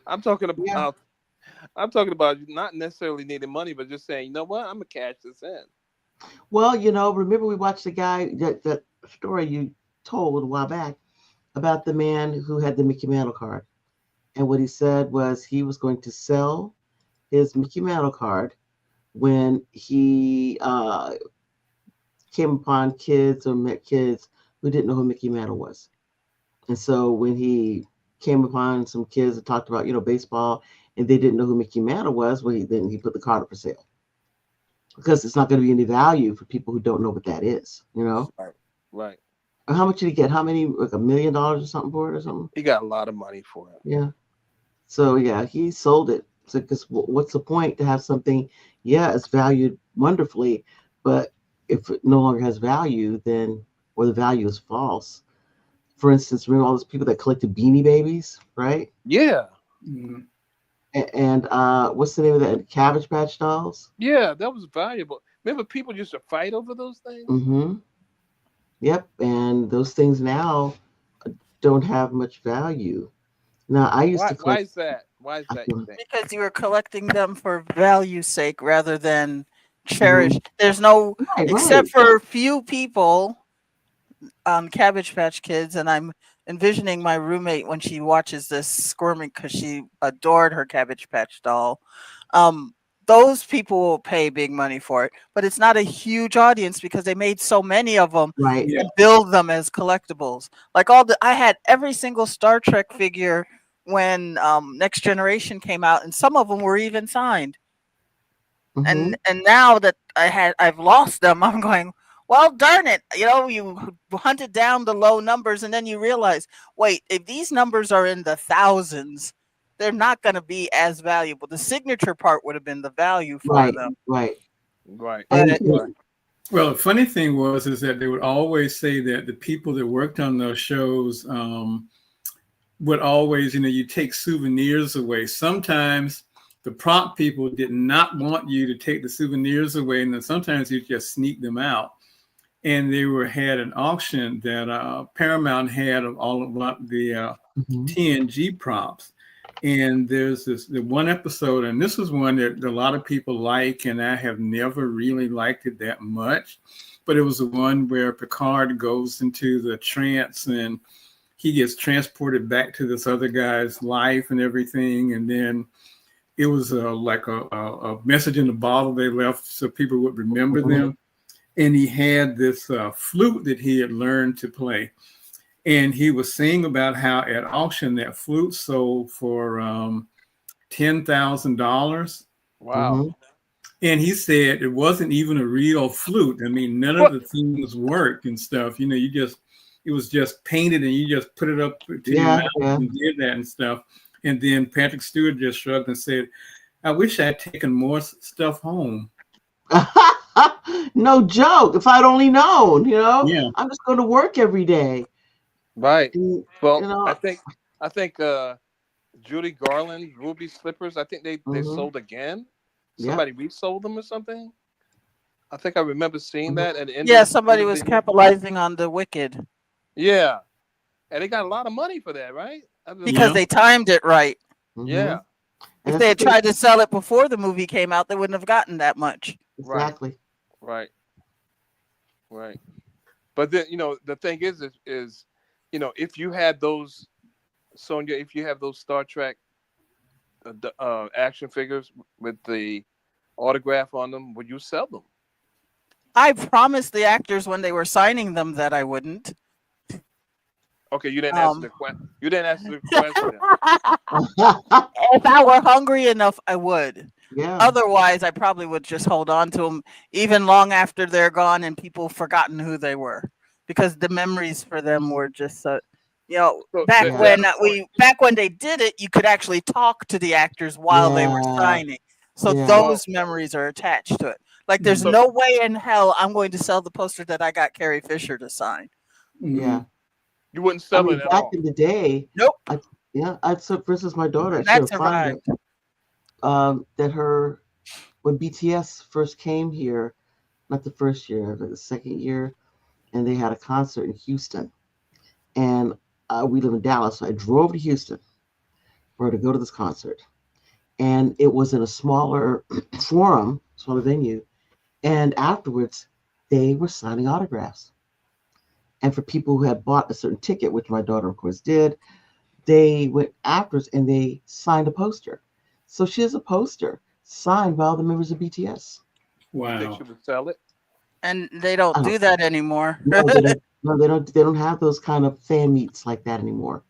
I'm talking yeah. about I'm talking about not necessarily needing money, but just saying, you know what, I'm gonna cash this in. Well, remember we watched the guy that story you told a while back about the man who had the Mickey Mantle card, and what he said was he was going to sell his Mickey Mantle card when he came upon kids or met kids who didn't know who Mickey Mantle was. And so when he came upon some kids that talked about, baseball, and they didn't know who Mickey Mantle was, well, then he put the card up for sale. because it's not going to be any value for people who don't know what that is. Right. Right. How much did he get? How many? Like $1 million or something for it or something? He got a lot of money for it. Yeah. So yeah, he sold it. So because what's the point to have something? Yeah, it's valued wonderfully, but if it no longer has value, then or the value is false. For instance, remember all those people that collected Beanie Babies, right? Yeah. Mhm. And what's the name of that? Cabbage Patch Dolls. Yeah, that was valuable. Remember, people used to fight over those things. Mm-hmm. Yep. And those things now don't have much value. Now I used Why? to Why collect. is that? Why is I that? You feel, think? Because you were collecting them for value's sake rather than mhm. cherish. There's no, Right, right, except for a few people on Cabbage Patch Kids, and I'm envisioning my roommate when she watches this squirming because she adored her Cabbage Patch doll. Um, those people will pay big money for it, but it's not a huge audience because they made so many of them right. Yeah. and build them as collectibles. Like all the, I had every single Star Trek figure when Next Generation came out, and some of them were even signed. Mm-hmm. And now that I've lost them, I'm going, well, darn it. You hunted down the low numbers, and then you realize, wait, if these numbers are in the thousands, they're not going to be as valuable. The signature part would have been the value for Right, them, right. Right. And but Well, well, the funny thing was is that they would always say that the people that worked on those shows would always, you take souvenirs away. Sometimes the prop people did not want you to take the souvenirs away, and then sometimes you just sneak them out. And they had an auction that Paramount had of all of the mhm, TNG props. And there's the one episode, and this is one that a lot of people like, and I have never really liked it that much. But it was the one where Picard goes into the trance and he gets transported back to this other guy's life and everything. And then it was like a message in the bottle they left so people would remember mhm. them. And he had this flute that he had learned to play. And he was saying about how at auction that flute sold for $10,000. Wow. Mhm. And he said it wasn't even a real flute. I mean, none of What? the things worked and stuff. It was just painted and you just put it up to your Yeah, mouth yeah. and did that and stuff. And then Patrick Stewart just shrugged and said, I wish I'd taken more stuff home. No joke. If I'd only known, Yeah. I'm just going to work every day. Right. And, you Well, know, I think Judy Garland ruby slippers. I think they mhm, sold again. yep. Somebody resold them or something. I think I remember seeing Mhm. that at the yeah, end somebody of was the year. capitalizing on the Wicked Yeah, and they got a lot of money for that, right? I remember. because Yeah. they timed it right. Yeah. Mhm. And If that's they the had thing. tried to sell it before the movie came out, they wouldn't have gotten that much. Right. Exactly. Right. Right. But then the thing is if you had those, Sonia, if you have those Star Trek action figures with the autograph on them, would you sell them? I promised the actors when they were signing them that I wouldn't. Okay, you didn't answer Um, the question. You didn't answer the question. if I were hungry enough, I would. Yeah. Otherwise, I probably would just hold on to them even long after they're gone and people forgotten who they were, because the memories for them were just so. So Back Yeah. when back when they did it, you could actually talk to the actors while they were Yeah. signing. So Yeah. well, those memories are attached to it. Like there's Mhm. so no way in hell I'm going to sell the poster that I got Carrie Fisher to sign. Yeah. Mhm. you wouldn't I sell mean, it at back all. in the day, Nope. so for instance, my daughter, I And should that have found it. survived. That when BTS first came here, not the first year, but the second year, and they had a concert in Houston. And we live in Dallas, so I drove to Houston for her to go to this concert. And it was in a smaller forum, smaller venue. And afterwards, they were signing autographs. And for people who had bought a certain ticket, which my daughter, of course, did, they went afterwards and they signed a poster. So she has a poster signed by all the members of BTS. You think Wow. she would sell it? And they don't I don't, do that anymore. no, they don't. No, they don't. They don't have those kind of fan meets like that anymore.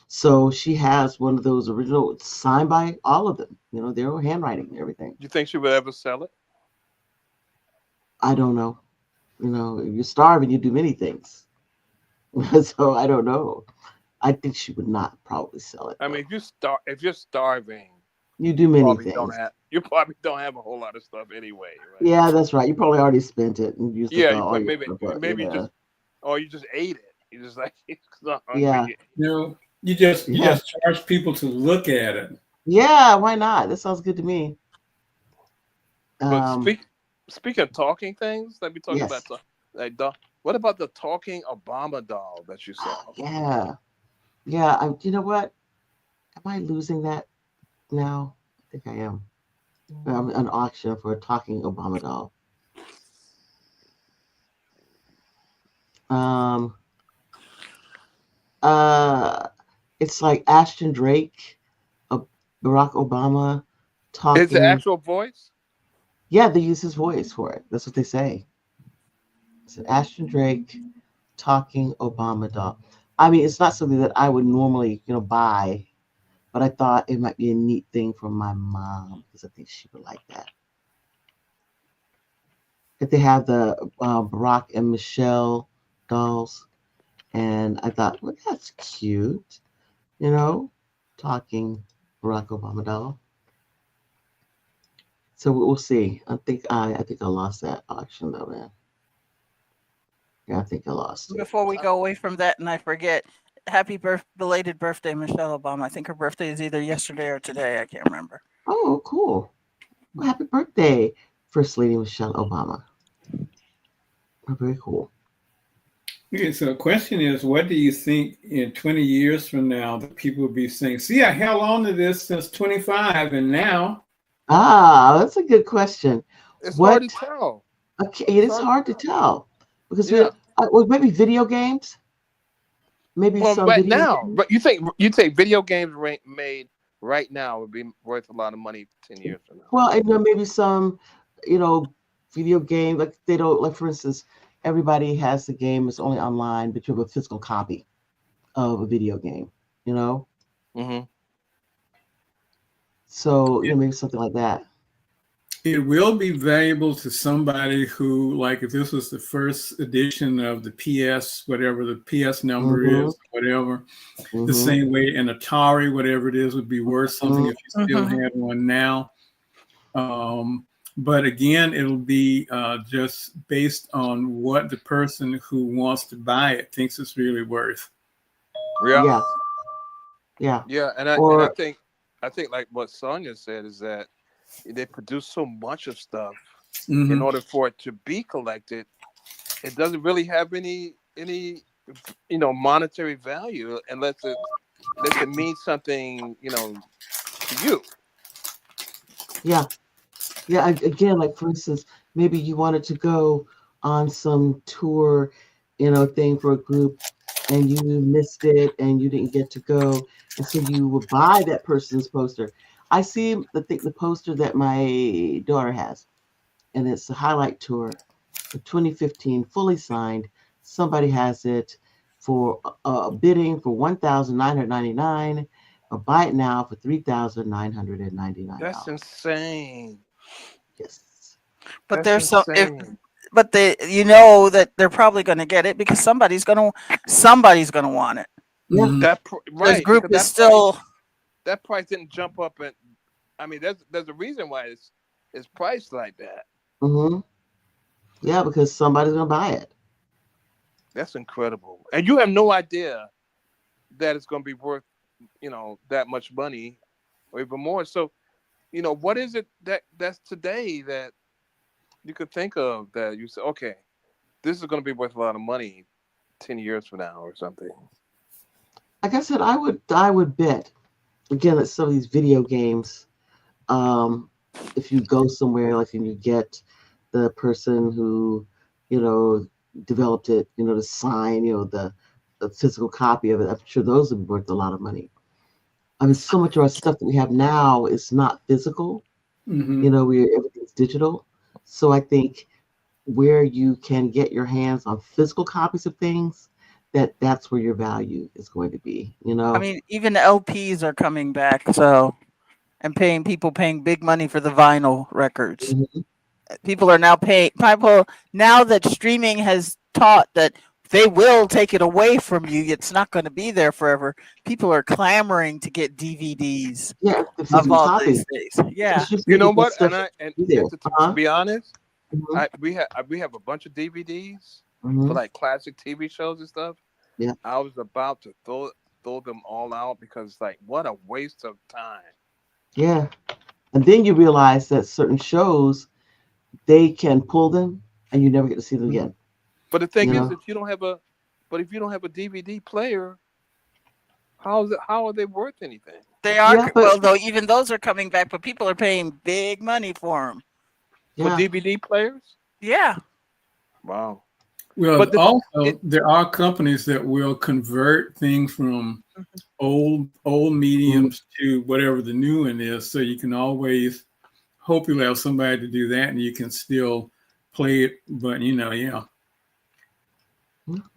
So she has one of those original signed by all of them. Their own handwriting and everything. You think she would ever sell it? I don't know. You're starving, you do many things. So I don't know. I think she would not probably sell it I mean, though. if you're starving, You do many things. you probably don't have a whole lot of stuff anyway, right? Yeah, that's right. You probably already spent it and used up Yeah, you all probably your stuff. But maybe you yeah, just or you just ate it. You just like you're so hungry. yeah, You yeah, just charge people to look at it. yeah. Why not? That sounds good to me. But Um, speak of talking things, let me talk about yes. like what about the talking Obama doll that you saw? Yeah, yeah. You know what? Am I losing that now? I think I am. An auction for a talking Obama doll. Um, uh, it's like Ashton Drake, uh, Barack Obama Is the talking. actual voice? Yeah, they use his voice for it. That's what they say. It's an Ashton Drake talking Obama doll. I mean, it's not something that I would normally, buy, but I thought it might be a neat thing for my mom because I think she would like that. If they have the Barack and Michelle dolls, and I thought, well, that's cute, you know, talking Barack Obama doll. So we'll see. I think I lost that auction though, man. Yeah, I think I lost it. Before we go away from that, and I forget, belated birthday, Michelle Obama. I think her birthday is either yesterday or today. I can't remember. Oh, cool. Well, happy birthday, First Lady Michelle Obama. Oh, very cool. Okay, so the question is, what do you think in 20 years from now that people will be saying, see, I held on to this since 25 and now? Ah, that's a good question. It's hard What? to tell. Okay, it It's is hard. hard to tell because Yeah. well, maybe video games, maybe Well, some right video now, games. but you think video games made right now would be worth a lot of money 10 years from now. Well, and maybe some, you know, video game like they don't like. For instance, everybody has the game. It's only online, but you have a physical copy of a video game. You know, Hmm. so maybe something like that. It will be valuable to somebody who, like, if this was the first edition of the PS, whatever the PS number Mm-hmm. is, whatever, the Mm-hmm. same way an Atari, whatever it is, would be worth something Mm-hmm. if you still Mm-hmm. had one now. But again, it'll be just based on what the person who wants to buy it thinks it's really worth. Yeah, Yeah. Yeah. yeah, and Or I think like what Sonia said is that they produce so much of stuff in Mm-hmm. order for it to be collected. It doesn't really have any monetary value unless it means something to you. yeah. Yeah, again, like for instance, maybe you wanted to go on some tour, thing for a group, and you missed it and you didn't get to go, and so you would buy that person's poster. I see the poster that my daughter has, and it's a highlight tour, for 2015, fully signed. Somebody has it for bidding for 1,999, or buy it now for That's $3,999. insane. Yes. But That's there's some if insane. but they that they're probably going to get it because somebody's going to want it. Yeah. Mm-hmm. This Right, group because is still that price didn't jump up, and I mean there's a reason why it's priced like that. Hmm. Yeah, because somebody's gonna buy it. That's incredible, and you have no idea that it's going to be worth that much money or even more. So what is it that's today that you could think of that you say, okay, this is going to be worth a lot of money 10 years from now or something. Like I said, I would bet again that some of these video games, um, if you go somewhere like and you get the person who, you know, developed it, to sign, the physical copy of it, I'm sure those would be worth a lot of money. I mean, so much of our stuff that we have now is not physical. Mm-hmm. Everything's digital. So I think where you can get your hands on physical copies of things, that's where your value is going to be. I mean even LPs are coming back, so and paying big money for the vinyl records. Mhm. People are now paying. People now that streaming has taught that they will take it away from you. It's not going to be there forever. People are clamoring to get DVDs Yeah, the of physical all copy. these things. Yeah. Because you You know figure that what? stuff should be And there. to be honest, Hmm. we have a bunch of DVDs for Hmm. like classic TV shows and stuff. Yeah. I was about to throw them all out because like what a waste of time. Yeah. And then you realize that certain shows, they can pull them and you never get to see them again. But the thing You is, know? if you don't have a DVD player, how are they worth anything? They are, Yeah, but well, though, even those are coming back, but people are paying big money for them. For yeah. DVD players? Yeah. Wow. Well, But the also it there are companies that will convert things from old Mhm. mediums to whatever the new one is. So you can always hope you'll have somebody to do that, and you can still play it. But yeah,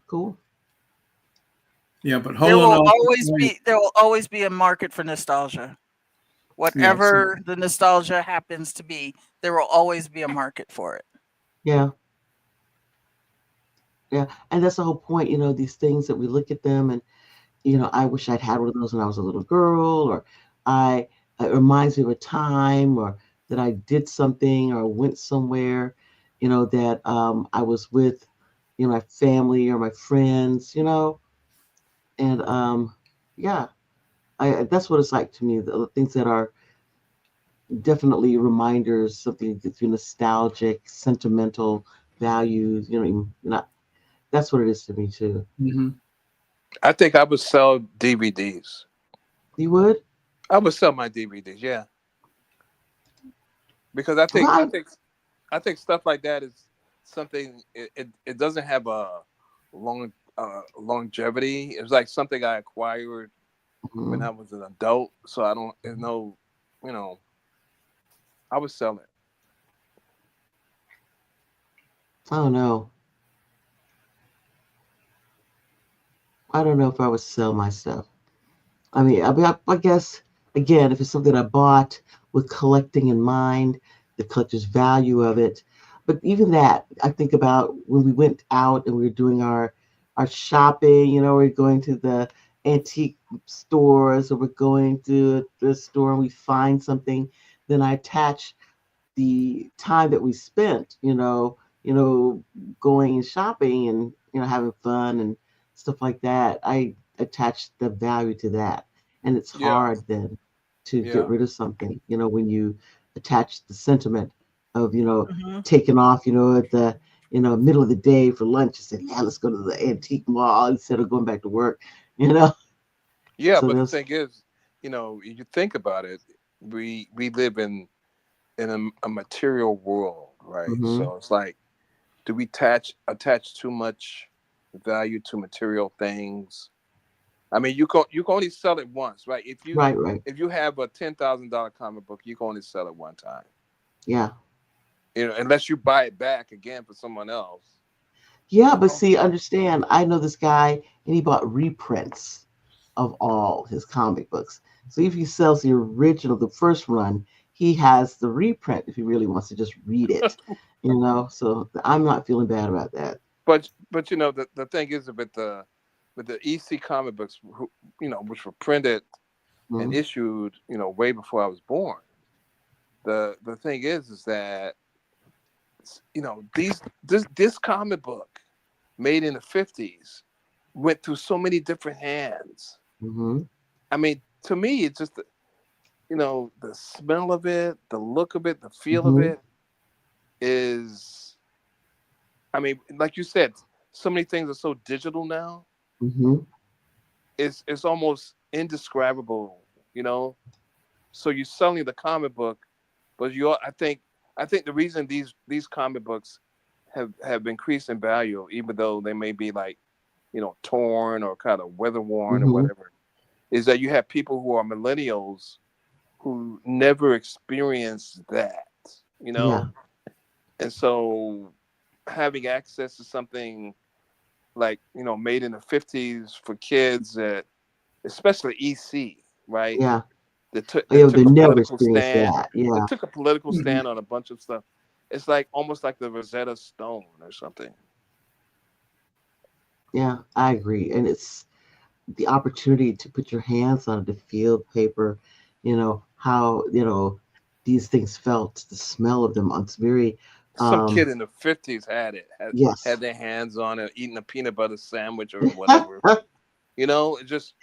Cool. yeah. But holding on to point, There will always be a market for nostalgia. yeah. So, Whatever the nostalgia happens to be, there will always be a market for it. Yeah. Yeah. And that's the whole point, these things that we look at them and, I wish I'd had one of those when I was a little girl, or I it reminds me of a time, or that I did something or went somewhere, that I was with, my family or my friends, and yeah, that's what it's like to me. The things that are definitely reminders, something that's nostalgic, sentimental values, not that's what it is to me too. mhm. I think I would sell DVDs. You would? I would sell my DVDs, yeah. Because Well, I think stuff like that is something it doesn't have a longevity. It's like something I acquired when I was an adult, so I don't there's no you know, I would sell it. I don't know. I don't know if I would sell my stuff. I guess again, if it's something I bought with collecting in mind, the collector's value of it. But even that, I think about when we went out and we were doing our shopping. We're going to the antique stores, or we're going to the store and we find something. Then I attach the time that we spent, going and shopping and having fun and stuff like that. I attach the value to that, and it's Yeah, hard then to get yeah, rid of something. When you attach the sentiment of Hmm. taking off, at the middle of the day for lunch and say, yeah, let's go to the antique mall instead of going back to work. You know, yeah. so But the there's thing is, you think about it, we live in a material world, right? hmm So it's like, do we attach too much value to material things? I mean, you can only sell it once, right? right, right, If you have a $10,000 comic book, you can only sell it one time. yeah. Unless you buy it back again for someone else. Yeah, You but know? see, understand, I know this guy and he bought reprints of all his comic books. So if he sells the original, the first run, he has the reprint if he really wants to just read it, So I'm not feeling bad about that. But the thing is with the EC comic books, which were printed and Mhm. issued, way before I was born. The thing is that this comic book made in the 50s went through so many different hands. Mhm. I mean, to me, it's just the smell of it, the look of it, the feel of Mhm. it is. I mean, like you said, so many things are so digital now. Mhm. It's almost indescribable, you know. So you're selling the comic book, but I think the reason these comic books have increased in value, even though they may be like torn or kind of weather worn or Mhm. whatever, is that you have people who are millennials who never experienced that, you Yeah. know, and so having access to something like made in the 50s for kids that especially EC, right? Yeah. Oh, That yeah, they took a never political experienced stand. that. That Yeah. took a political Mhm. stand on a bunch of stuff. it's like almost like the Rosetta Stone or something. Yeah, I agree. And it's the opportunity to put your hands on it, to feel paper, how, these things felt, the smell of them. It's very, Some kid in the 50s had it, had yes. their hands on it, eating a peanut butter sandwich or whatever. It just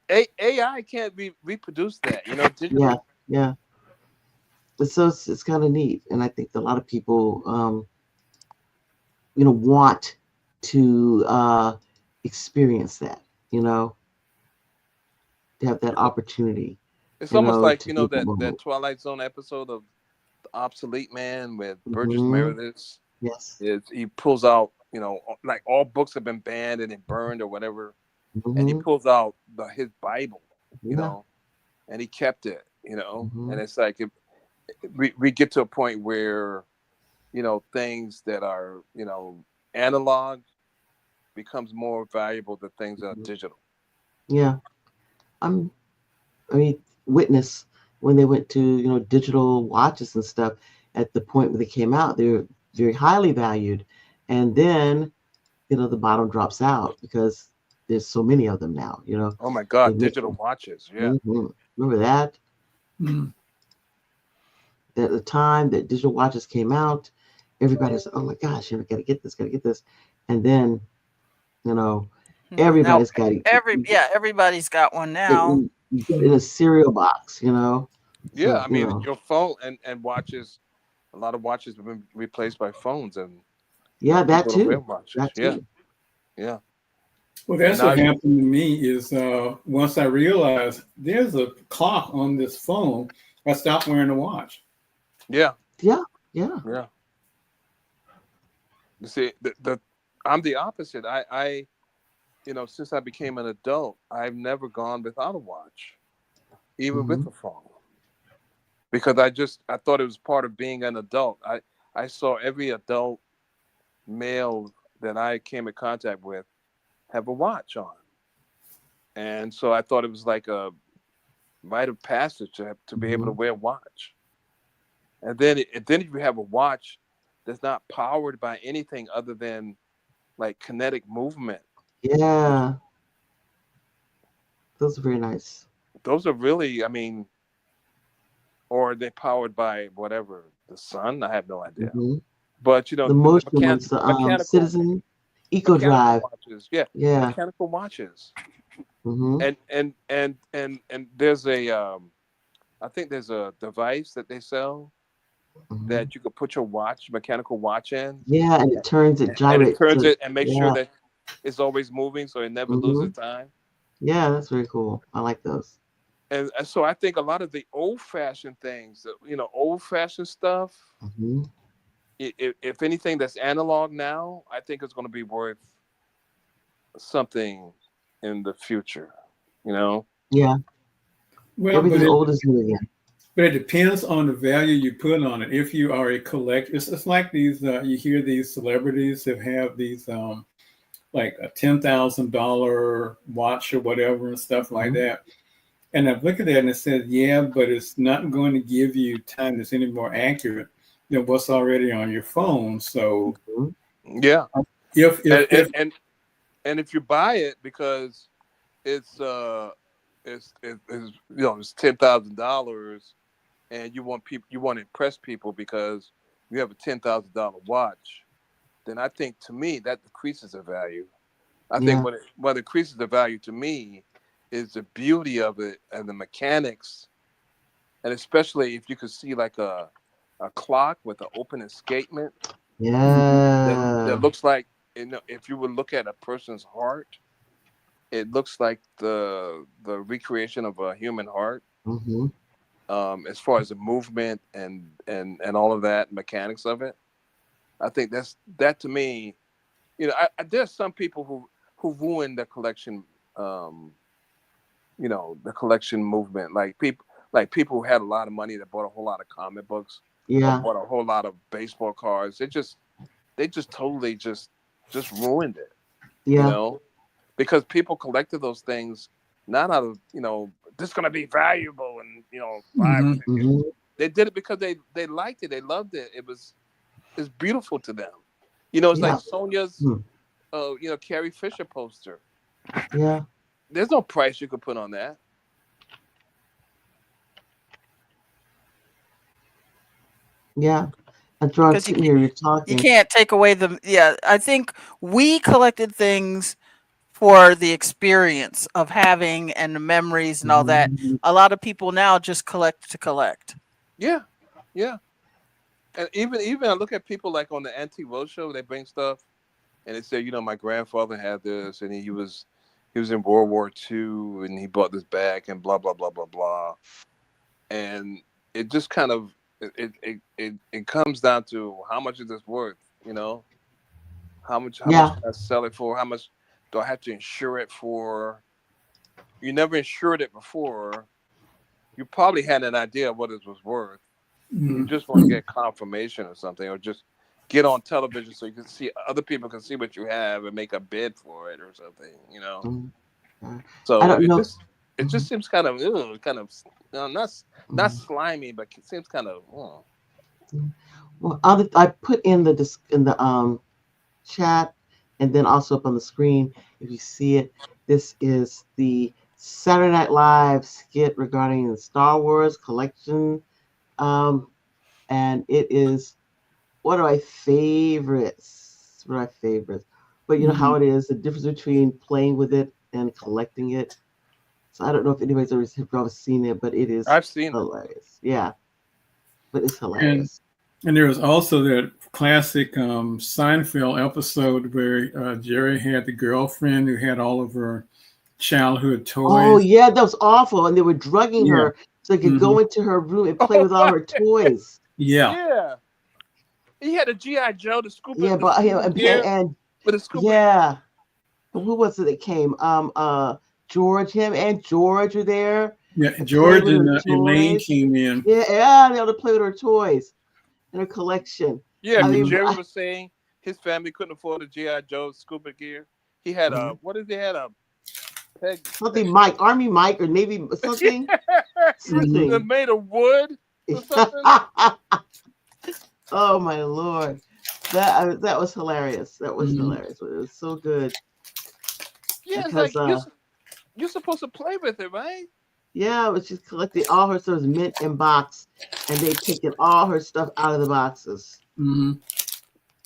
AI can't reproduce that, Yeah, digitally. yeah. It's kind of neat. And I think that a lot of people, want to experience that, to have that opportunity, It's almost like, to be in that that moment. Twilight Zone episode of The Obsolete Man with Burgess Hmm. Meredith. Yes. He pulls out, like all books have been banned and then burned or whatever, and he Hmm. pulls out his Bible, Yeah. and he kept it, Hmm. and it's like we get to a point where things that are analog becomes more valuable than things that are digital. Yeah. I'm. I mean, witness when they went to digital watches and stuff. At the point where they came out, they were very highly valued, and then the bottom drops out because there's so many of them now. Oh my They God, make digital watches, yeah. hmm Remember that? Mm. At the time that digital watches came out, everybody was, oh my gosh, gotta get this, gotta get this. And then, you know, Now, everybody's got it. everybody's got one now. You get it in a cereal box. Yeah, So, I mean, your phone and watches, a lot of watches have been replaced by phones, and yeah, that people don't wear too. watches. That Yeah, too. yeah. Well, And that's now what happened to me is once I realized there's a clock on this phone, I stopped wearing a watch. yeah, Yeah, yeah. yeah. You see, I'm the opposite. Since I became an adult, I've never gone without a watch, even with Hmm. a phone, because I thought it was part of being an adult. I saw every adult male that I came in contact with have a watch on, and so I thought it was like a rite of passage to be able to Hmm. wear a watch. And then if you have a watch that's not powered by anything other than like kinetic movement, Yeah, those are very nice. those are really, I mean, or they powered by whatever, the sun. I have no idea. Hmm. But The the motion ones, the mechanical Citizen Eco mechanical Drive. watches, yeah, Yeah. mechanical watches, Hmm. and there's I think there's a device that they sell Hmm. that you could put your mechanical watch in, Yeah, and it turns, it and it gyrates. turns So it and makes sure yeah. that it's always moving, so it never Hmm. loses time. Yeah, that's very cool. I like those. And so I think a lot of the old-fashioned things, old-fashioned stuff, Hmm. if anything that's analog now, I think it's going to be worth something in the future. You know? Yeah, Well, everything old is new again. but it depends on the value you put on it. If you are a collector, it's like these. You hear these celebrities that have these like a $10,000 watch or whatever and stuff like Hmm. that. And I look at that and it says, yeah, but it's not going to give you time that's any more accurate than what's already on your phone. So Hmm. Yeah. And if and if you buy it because it's it's $10,000, and you want to impress people because you have a $10,000 watch, then I think, to me, that decreases the value. I think Yeah. what increases the value to me is the beauty of it and the mechanics, and especially if you could see like a clock with an open escapement that Yeah. looks like, if you would look at a person's heart, it looks like the recreation of a human heart, Hmm. as far as the movement and all of that mechanics of it. I think that to me, there's some people who ruin the collection, um, the collection movement. Like people who had a lot of money that bought a whole lot of comic books or Yeah. bought a whole lot of baseball cards. They just totally just ruined it, you Yeah. know, because people collected those things not out of, this is gonna be valuable in, five or Mhm. 10 years. Hmm. They did it because they liked it. They loved it. It's beautiful to them. You know, it's Yeah. like Sonia's, Hmm. Carrie Fisher poster. Yeah. There's no price you could put on that. Yeah. And George, Because sitting here, you're you talking. can't take away the. Yeah, I think we collected things for the experience of having and the memories and all that. Mhm. A lot of people now just collect to collect. Yeah, yeah. And even I look at people like on the Antique Roadshow, they bring stuff and they say, my grandfather had this, and he was in World War II, and he bought this bag, and blah blah blah blah blah. And it just kind of it comes down to how much is this worth, how much Yeah. can I sell it for? How much do I have to insure it for? You never insured it before. You probably had an idea of what it was worth. You Mhm. just want to get confirmation or something, or just get on television so you can see other people can see what you have and make a bid for it or something. Mhm. I So don't it know. just it just seems kind of not Mhm. slimy, but it seems kind of Well, I put in the chat and then also up on the screen, if you see it, this is the Saturday Night Live skit regarding the Star Wars collection. Um, and it is one of my favorites. One of my favorites. But you know how Mhm. it is, the difference between playing with it and collecting it. So I don't know if anybody's ever seen it, but it is I've seen it. hilarious. Yeah, but it's And hilarious. and there was also that classic Seinfeld episode where Jerry had the girlfriend who had all of her childhood Oh toys. yeah, that was awful. And they were drugging Yeah. her so they could Hmm. go into her room and play Oh with all my, her toys. Yeah. yeah. He had a GI Joe, Yeah, the but scuba gear and with a scuba. yeah, who was it that came? George, him and George were there Yeah. and played George with and her Elaine toys. came in. Yeah, yeah, they able to play with her toys in her collection. Yeah, I because mean, Mhm. Jerry was saying his family couldn't afford a GI Joe scuba gear. He had a Mhm. what is he had a peg. Something Mike, Army Mike or Navy something, They're something. made of wood or something. Oh my lord, that was hilarious. That was Mhm. hilarious. It was so good Yeah, it's because like you're supposed to play with it, right? yeah, but she's collecting all her stuff was mint in box, and they've taken all her stuff out of the boxes. Mhm.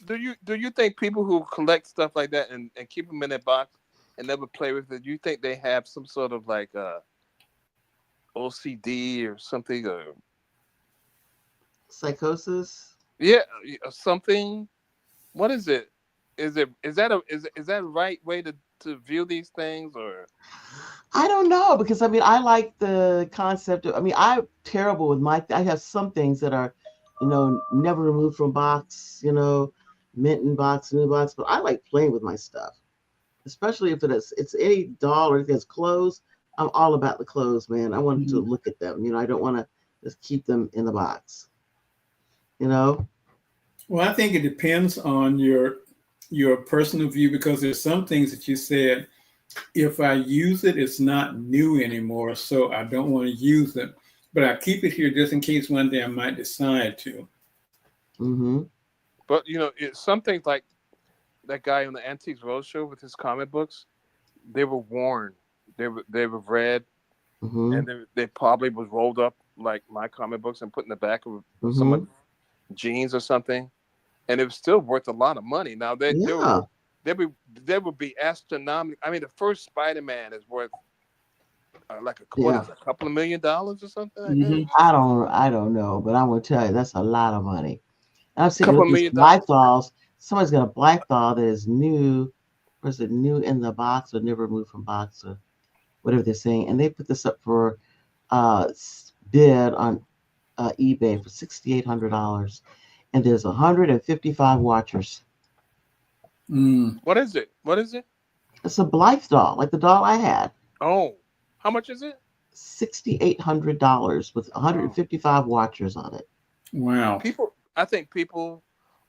Do you think people who collect stuff like that and keep them in their box and never play with it, do you think they have some sort of like OCD or something, or Psychosis. yeah, something? What is it? Is that a right way to view these things, or I don't know because I mean I like the concept of. I mean I'm terrible with my. I have some things that are, never removed from box. Mint in box, new box. But I like playing with my stuff, especially if it's any doll or if it's clothes. I'm all about the clothes, man. I want to Mhm. look at them. I don't want to just keep them in the box. You know. Well, I think it depends on your personal view because there's some things that you said, if I use it, it's not new anymore, so I don't want to use it. But I keep it here just in case one day I might decide to. Mm-hmm. but some things like that guy on the Antiques Roadshow with his comic books, they were worn, they were red, Mm-hmm. and they probably was rolled up like my comic books and put in the back of Mm-hmm. someone's jeans or something, and it was still worth a lot of money. Now Yeah. they would be astronomical. I mean, the first Spider-Man is worth like Yeah. a couple of $1 million or something like that. Hmm. I don't know, but I'm gonna tell you that's a lot of money. I'm A sitting here couple with of these million black dollars. dolls. Somebody's got a black doll that is new, or is it new in the box or never removed from box or whatever they're saying, and they put this up for bid on eBay for $6,800, and there's 155 watchers. Mm. What is it? What is it? It's a Blythe doll, like the doll I had. Oh, how much is it? $6,800 with Wow. 155 watchers on it. Wow. I think people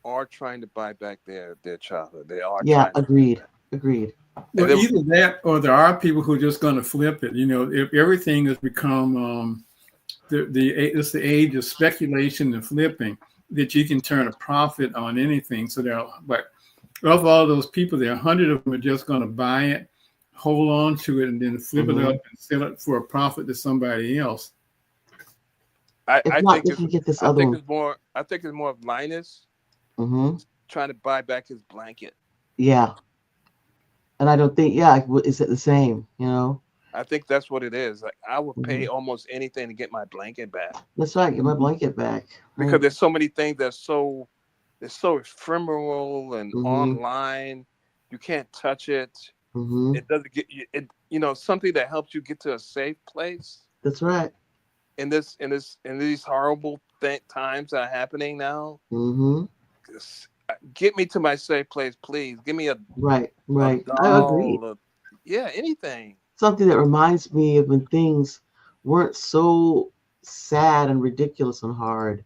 are trying to buy back their childhood. They are Yeah, trying to buy agreed. back. Agreed. And Well, either that or there are people who are just going to flip it. If everything has become it's the age of speculation and flipping that you can turn a profit on anything. So but of all those people, there are 100 of them are just going to buy it, hold on to it, and then flip it up and sell it for a profit to somebody else. I not, think if you get this I other think one. it's more. I think it's more of Linus trying to buy back his blanket. Yeah. And I don't think, yeah, is it the same, you know? I think that's what it is. Like I would pay almost anything to get my blanket back. That's right. Get my blanket back. Because Right. there's so many things that's so ephemeral and Mm-hmm. online. You can't touch it. Mm-hmm. It doesn't get you. Something that helps you get to a safe place. That's right. In these horrible times that are happening now. Mm-hmm. Get me to my safe place, please. Give me a Right. a I agree. doll. Anything. Something that reminds me of when things weren't so sad and ridiculous and hard,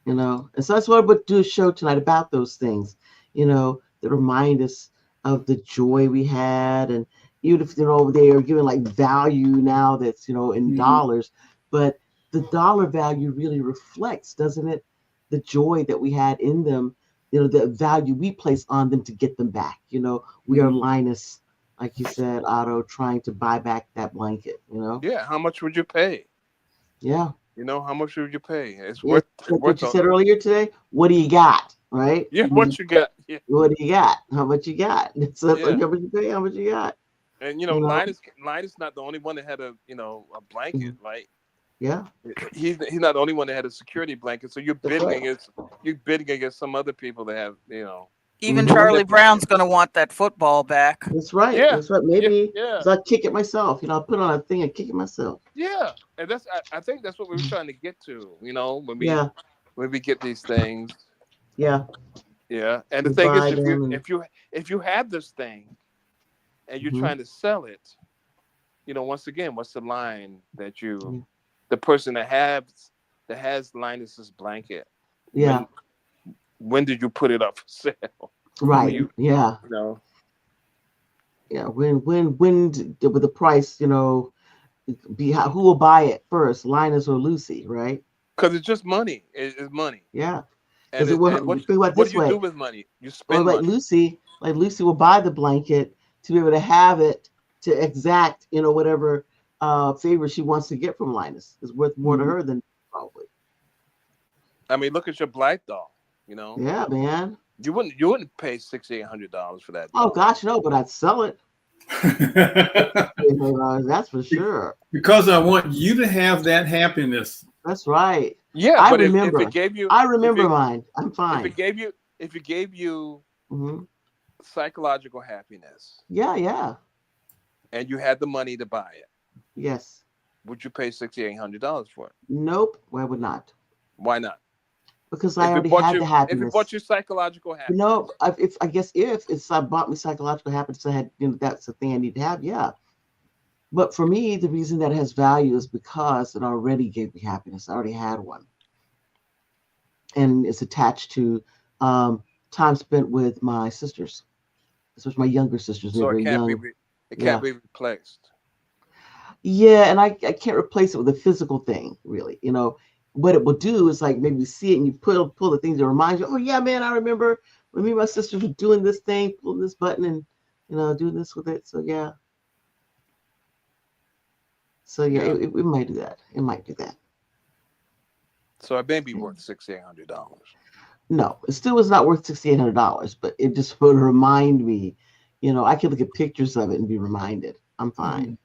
you know. And so that's why we'll do a show tonight about those things, you know, that remind us of the joy we had. And even if, you know, they are giving like value now that's, you know, in dollars, but the dollar value really reflects, doesn't it, the joy that we had in them, you know, the value we place on them to get them back. You know, we are Linus, like you said, Otto, trying to buy back that blanket, you know? Yeah, how much would you pay? Yeah. You know, how much would you pay? It's Like what you said earlier today. What do you got? Right? Yeah, what you got? Yeah. What do you got? How much you got? So Yeah. how much you pay? How much you got? And Linus not the only one that had a blanket, right? Yeah. He's not the only one that had a security blanket. So you're bidding against some other people that have, Even Charlie Brown's going to want that football back. That's right. Yeah. That's right. Maybe Yeah. I'll kick it myself. You know, I'll put on a thing and kick it myself. Yeah. And I think that's what we were trying to get to, when we get these things. Yeah. Yeah. And the thing is, if you have this thing and you're trying to sell it, once again, what's the line that the person that has Linus's blanket? Yeah. When did you put it up for sale? Right. Yeah. Yeah. When with the price, be who will buy it first, Linus or Lucy, right? Because it's just money. It's money. Yeah. And what do you do with money? You spend money. Lucy will buy the blanket to be able to have it to exact, whatever favor she wants to get from Linus. Is worth more to her than probably. I mean, look at your black doll. Yeah, man. You wouldn't pay $600-800 for that doll. Oh gosh, no, but I'd sell it. That's for sure. Because I want you to have that happiness. That's right. Yeah, I but remember. If it gave you, mine. I'm fine. If it gave you psychological happiness. Yeah. And you had the money to buy it. Yes. Would you pay $600-800 for it? Nope. I would not. Why not? Because I already had the happiness. If it bought you psychological happiness. No, if I bought me psychological happiness, I had, that's the thing I need to have. Yeah. But for me, the reason that it has value is because it already gave me happiness. I already had one. And it's attached to time spent with my sisters, especially my younger sisters. So it can't be replaced. Yeah, and I can't replace it with a physical thing, really. What it will do is like maybe see it and you pull the things that remind you, oh yeah, man, I remember when me and my sisters were doing this thing, pulling this button and doing this with it. So yeah. It might do that. It might do that. So it may be worth $600-800. No, it still is not worth $600-800, but it just would remind me, I can look at pictures of it and be reminded. I'm fine.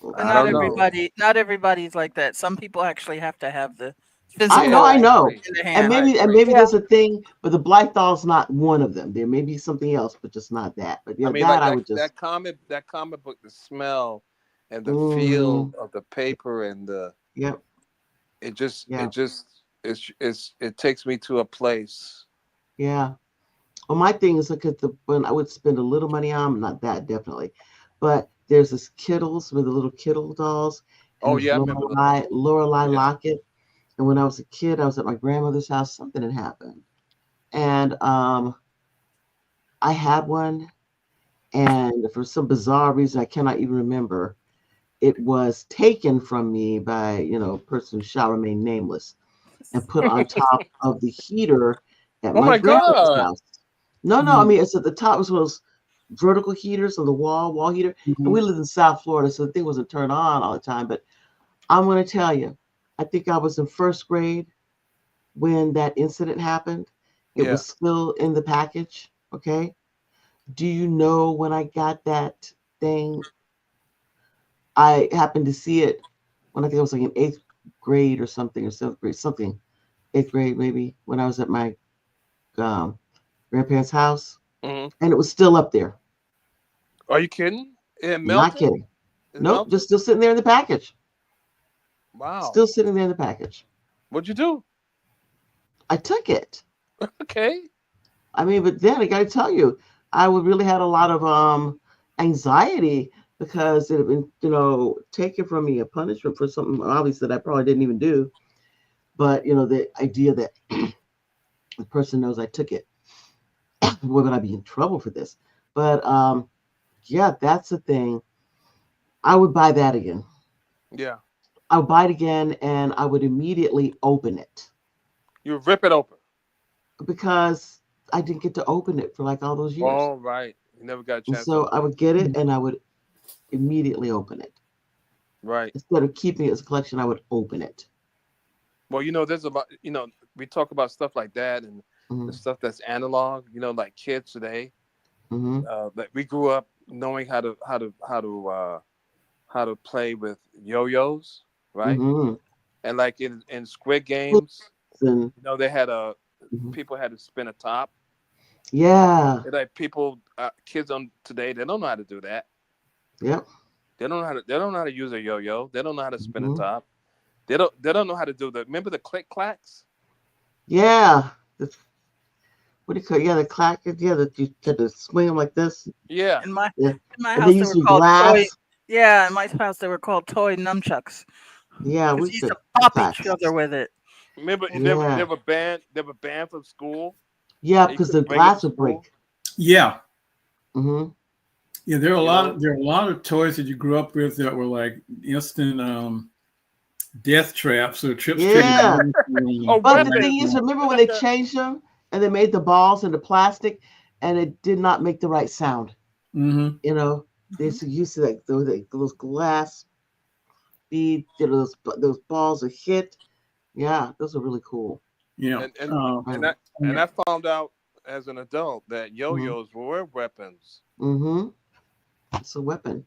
Not everybody's like that. Some people actually have to have the physical. I know. In the hand. And maybe there's a thing, but the black doll's not one of them. There may be something else, but just not that. But yeah, that comic book, the smell and the feel of the paper and the it takes me to a place. Yeah. Well, my thing is when I would spend a little money on, not that definitely, but there's this Kittles with the little Kittle dolls. Oh yeah, I remember Lorelei Locket. And when I was a kid, I was at my grandmother's house. Something had happened, and I had one, and for some bizarre reason I cannot even remember, it was taken from me by, a person who shall remain nameless and put on top of the heater at Oh my my grandparents' God. house. No, I Mm. mean, it's at the top. It was one of those vertical heaters on the wall heater. And we lived in South Florida, so the thing wasn't turned on all the time. But I'm going to tell you, I think I was in first grade when that incident happened. It Yeah. was still in the package. Okay. Do you know when I got that thing? I happened to see it when I think I was like in eighth grade or something, or seventh grade, something, eighth grade maybe, when I was at my um, grandparents' house, Hmm. and it was still up there. Are you kidding? It Not melted? kidding. It Nope, melted? just still sitting there in the package. Wow. Still sitting there in the package. What'd you do? I took it. Okay. I mean, but then I got to tell you, I would really had a lot of anxiety because it had been, taken from me, a punishment for something obviously that I probably didn't even do. But the idea that the person knows I took it, would I be in trouble for this? But yeah, that's the thing. I would buy that again. Yeah. I would buy it again, and I would immediately open it You rip it open. because I didn't get to open it for like all those years. All right. You never got a And chance to so I open it. would get it, and I would immediately open it. Right. Instead of keeping it as a collection, I would open it. Well, there's a lot, we talk about stuff like that and Mm-hmm. the stuff that's analog, like kids today. Mm-hmm. That we grew up knowing how to play with yo-yos, right? Mm-hmm. And like in Squid Games, And, they had mhm. people had to spin a top. Yeah. And like kids on today, they don't know how to do that. Yep. They don't know how to use a yo-yo. They don't know how to spin a Mm-hmm. top. They don't know how to do remember the click clacks? Yeah. What do you call it? Yeah, the clack. Yeah, that you had to swing them like this. Yeah. In my Yeah. in my And they house, they used were some called toy. glass. Yeah, in my house, they were called toy nunchucks Yeah, because we you used to said pop each clacks. other with it. Remember Yeah. they were banned from school. Yeah, And you because the couldn't bring it to glass would school. break. Yeah. Mm-hmm. Yeah, there are a You lot know? of toys that you grew up with that were like instant death traps or trips to Yeah. Oh, But the weapons. thing is, remember when they changed them and they made the balls into plastic and it did not make the right sound? Mm-hmm. They used to like those glass bead, those balls are hit. Yeah, those are really cool. Yeah. And and and Right. I and I found out as an adult that yo-yos were weapons. Mm-hmm. It's a weapon.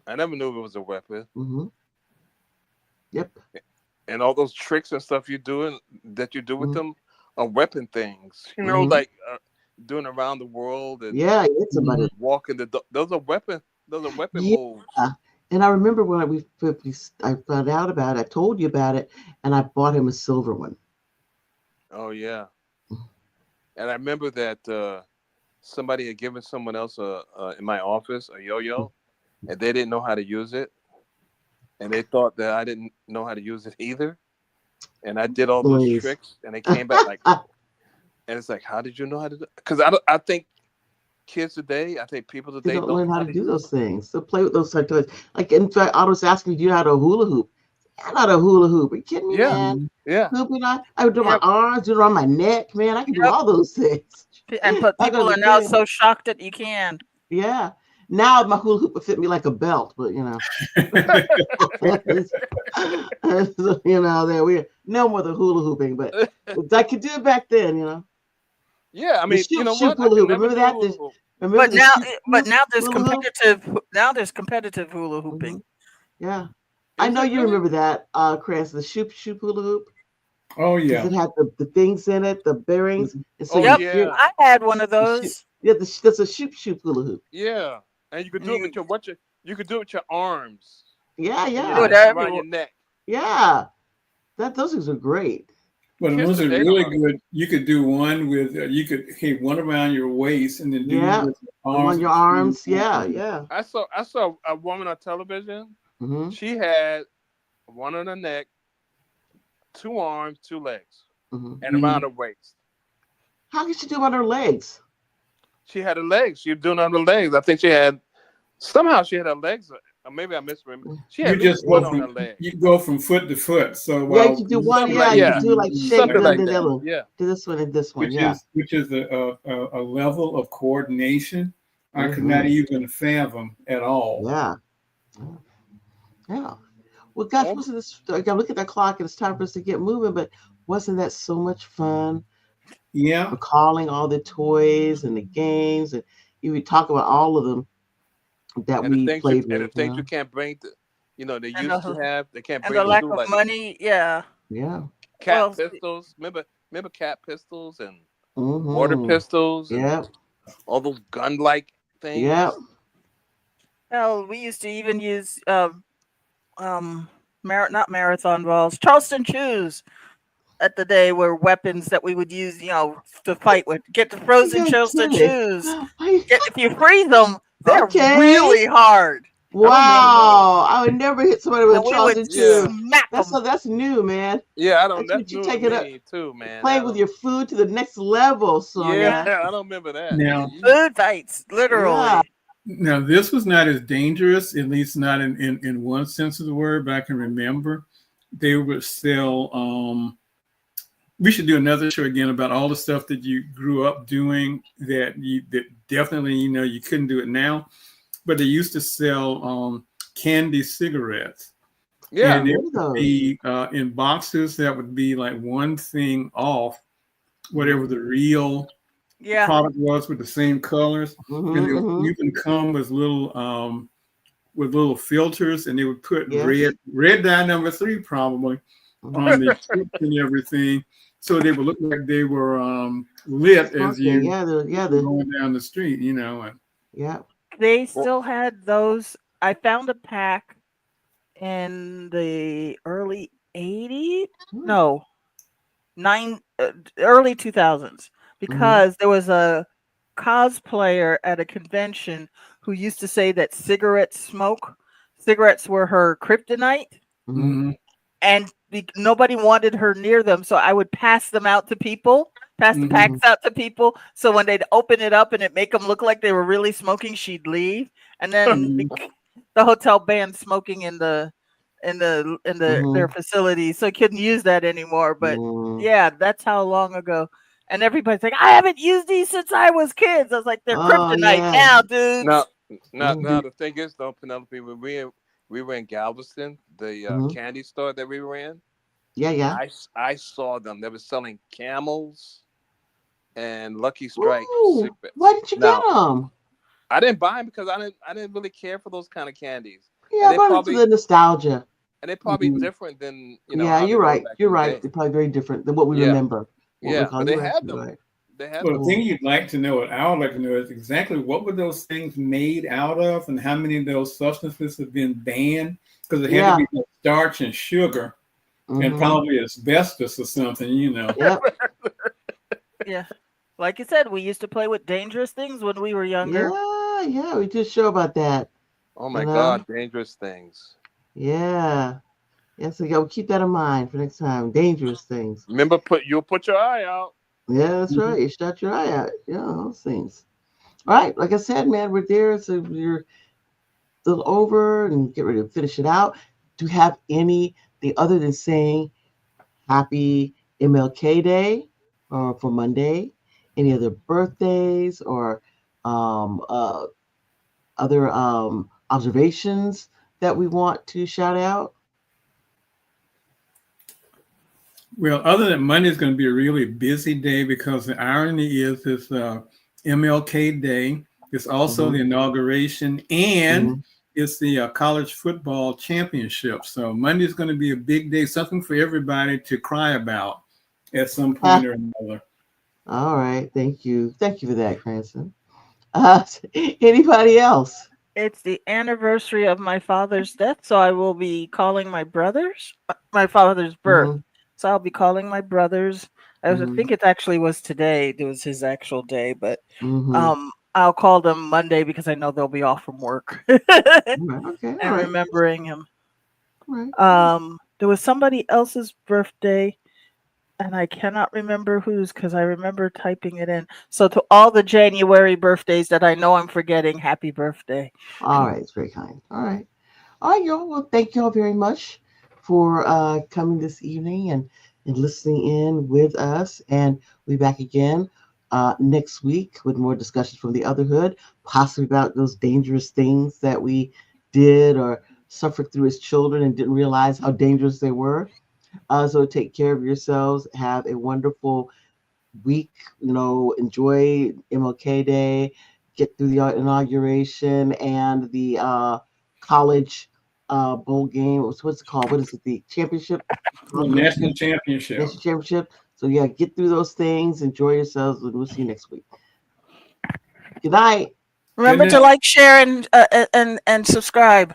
I never knew it was a weapon. Mm-hmm. Yep. And all those tricks and stuff you do with Mm-hmm. them are weapon things. Mhm. Like doing around the world and Yeah, you hit somebody. walking those are weapon Yeah. moves. And I remember when I found out about it, I told you about it, and I bought him a silver one. Oh yeah. And I remember that somebody had given someone else in my office a yo-yo, and they didn't know how to use it, and they thought that I didn't know how to use it either. And I did all those Please. tricks, and they came back like, and it's like, how did you know how to do? Because I think kids today, I think people They today don't don't learn know how how to to do use those them. things. So play with those type of toys. Like in fact, Otto was asking me, do you know how to hula hoop? I'm not a hula hoop. Are you kidding me, Yeah, man? yeah, Hooping I would do my Yep. arms, do it on my neck, man. I can do Yep. all those things. But Back people as are a now kid, so shocked that you can. yeah. Now my hula hoop would fit me like a belt, but so, there we no more the hula hooping, but I could do it back then. yeah. I The mean, you know shoop what? I hula could hoop. never Remember do that? hula hoop. Remember But the now, shoop there's hula hoop? competitive hula hooping. Yeah. I Is know it you really? remember that, Chris, the shoop hula hoop, Oh because yeah. it had the things in it, the bearings, and so Oh Yep, you're yeah, I had one of the shoop. those. Yeah, that's a shoop hula hoop. yeah. And you could And do it with you could do it with your arms Yeah, and do your it yeah, around everywhere. your neck. yeah. Those things are great. But the Kids ones that are today don't really know how to do good, you could do one with you could have one around your waist and then do Yeah, with your the one arms. your arms. Yeah, yeah. it. I saw a woman on television. Mm-hmm. She had one on her neck, two arms, two legs, Mm-hmm. and around her waist. How could she do it on her legs? She had her legs. She was doing it on her legs. I think she had her legs maybe I misremember. She had You at least just one go on her from leg. you go from foot to foot. So Yeah, you while can do one. Something Yeah, like you can yeah, do like shake something down like to the that. other, Yeah. to this one and this one. Yeah. which is a level of coordination I could not Mm-hmm. even fathom at all. Yeah. Yeah. Well, gosh, Oh, wasn't this? I gotta look at that clock, and it's time for us to get moving. But wasn't that so much fun? Yeah. Recalling all the toys and the games, and you would talk about all of them that and the we things you played and the with. things you can't bring to, they And used to the have. They can't and bring the to lack school of like money. Yeah. Yeah. cat Well, pistols. Remember cat pistols and water Mm-hmm. pistols and Yeah. all those gun-like Yeah. things. hell, we used to even use um not marathon balls, Charleston chews at the day were weapons that we would use, to fight with. Get the You frozen guys Charleston kidding? chews. I, If you freeze them, they're okay. really hard. I don't remember those. Wow. I would never hit somebody with And a we would Charleston Yeah, chew. smack That's them. so. That's new, man. yeah. I don't. That's That's what you new to take it up, me too, man. I playing with don't. your food to the next level, Yeah, Yeah. Sonia. I don't remember that. Now Food fights, Yeah. literally. now this was not as dangerous, at least not in one sense of the word, but I can remember they would sell we should do another show again about all the stuff that you grew up doing that definitely you couldn't do it now. But they used to sell candy cigarettes, Yeah, and it Remember would those? be in boxes that would be like one thing off whatever Mm-hmm. the real Yeah. product was with the same colors, and they would Mm-hmm. even come with little filters, and they would put Yes. red dye number 3 probably Mm-hmm. on the chips and everything, so they would look like they were lit as Smoking. you Yeah. Yeah. were going down the street, And Yeah. They well, still had those. I found a pack in the early 80s. No, early 2000s, Mm-hmm. because there was a cosplayer at a convention who used to say that cigarettes were her kryptonite, Mm-hmm. mm-hmm, and nobody wanted her near them. So I would pass them out to people, pass the mm-hmm, Mm-hmm. packs out to people. So when they'd open it up and it make them look like they were really smoking, she'd leave. And then mm-hmm. the hotel banned smoking in their Mm-hmm. facility, so I couldn't use that anymore. But Mm. yeah, that's how long ago. And everybody's like, I haven't used these since I was kids. I was like, they're Oh kryptonite yeah. now, now, dudes. Mm-hmm. the thing is, though, Penelope, when we were in Galveston, the Mm-hmm. candy store that we were in, Yeah. Yeah. I saw them. They were selling Camels and Lucky Strike Ooh. Why cigarettes. didn't you get Now, them? I didn't buy them because I didn't really care for those kind of candies, and Yeah, probably for the nostalgia. they're probably Mm-hmm. different than Yeah, how they you're were right. back You're in the right. day. They're probably very different than what we Yeah, remember. What we yeah, call. but they You're had absolutely them. right. They had Well, the them. thing you'd like to know, what I would like to know, is exactly what were those things made out of, and how many of those substances have been banned? Because it had to Yeah. be starch and sugar, and Mm-hmm. probably asbestos or something. Yep. Yeah. Like you said, we used to play with dangerous things when we were younger. Yeah. Yeah. We did a show about that. Oh You my know. God, dangerous things. Yeah. Yeah. So yeah, we'll keep that in mind for next time. Dangerous things. Remember, you'll put your eye out. Yeah, that's Mhm. right. You shut your eye out. Yeah, those things. All right. Like I said, man, we're there. So we're a little over and get ready to finish it out. Do you have anything other than saying happy MLK Day or for Monday? Any other birthdays or um, uh, other observations that we want to shout out? Well, other than Monday is going to be a really busy day because the irony is it's MLK Day. It's also the Mm-hmm. inauguration, and Mm-hmm. it's the college football championship. So Monday is going to be a big day, something for everybody to cry about at some point or another. All right. Thank you. Thank you for that, Cranston. Uh, anybody else? It's the anniversary of my father's death, so I will be calling my father's birth. Mm-hmm. So I'll be calling my brothers. Mm-hmm. Think it actually was today. It was his actual day, but Mm-hmm. I'll call them Monday because I know they'll be off from work. All right. Okay. All And right. remembering him. All right. There was somebody else's birthday, and I cannot remember whose because I remember typing it in. So to all the January birthdays that I know I'm forgetting, happy birthday. All right. It's very kind. All right. All right, y'all. Well, thank y'all very much for coming this evening and listening in with us. And we'll be back again next week with more discussions from the Otherhood, possibly about those dangerous things that we did or suffered through as children and didn't realize how dangerous they were. So take care of yourselves. Have a wonderful week. Enjoy MLK Day. Get through the inauguration and the college bowl game. What's it called? What is it? The championship? National championship. National championship. So yeah, get through those things. Enjoy yourselves. And we'll see you next week. Good night. Remember to like, share, and subscribe.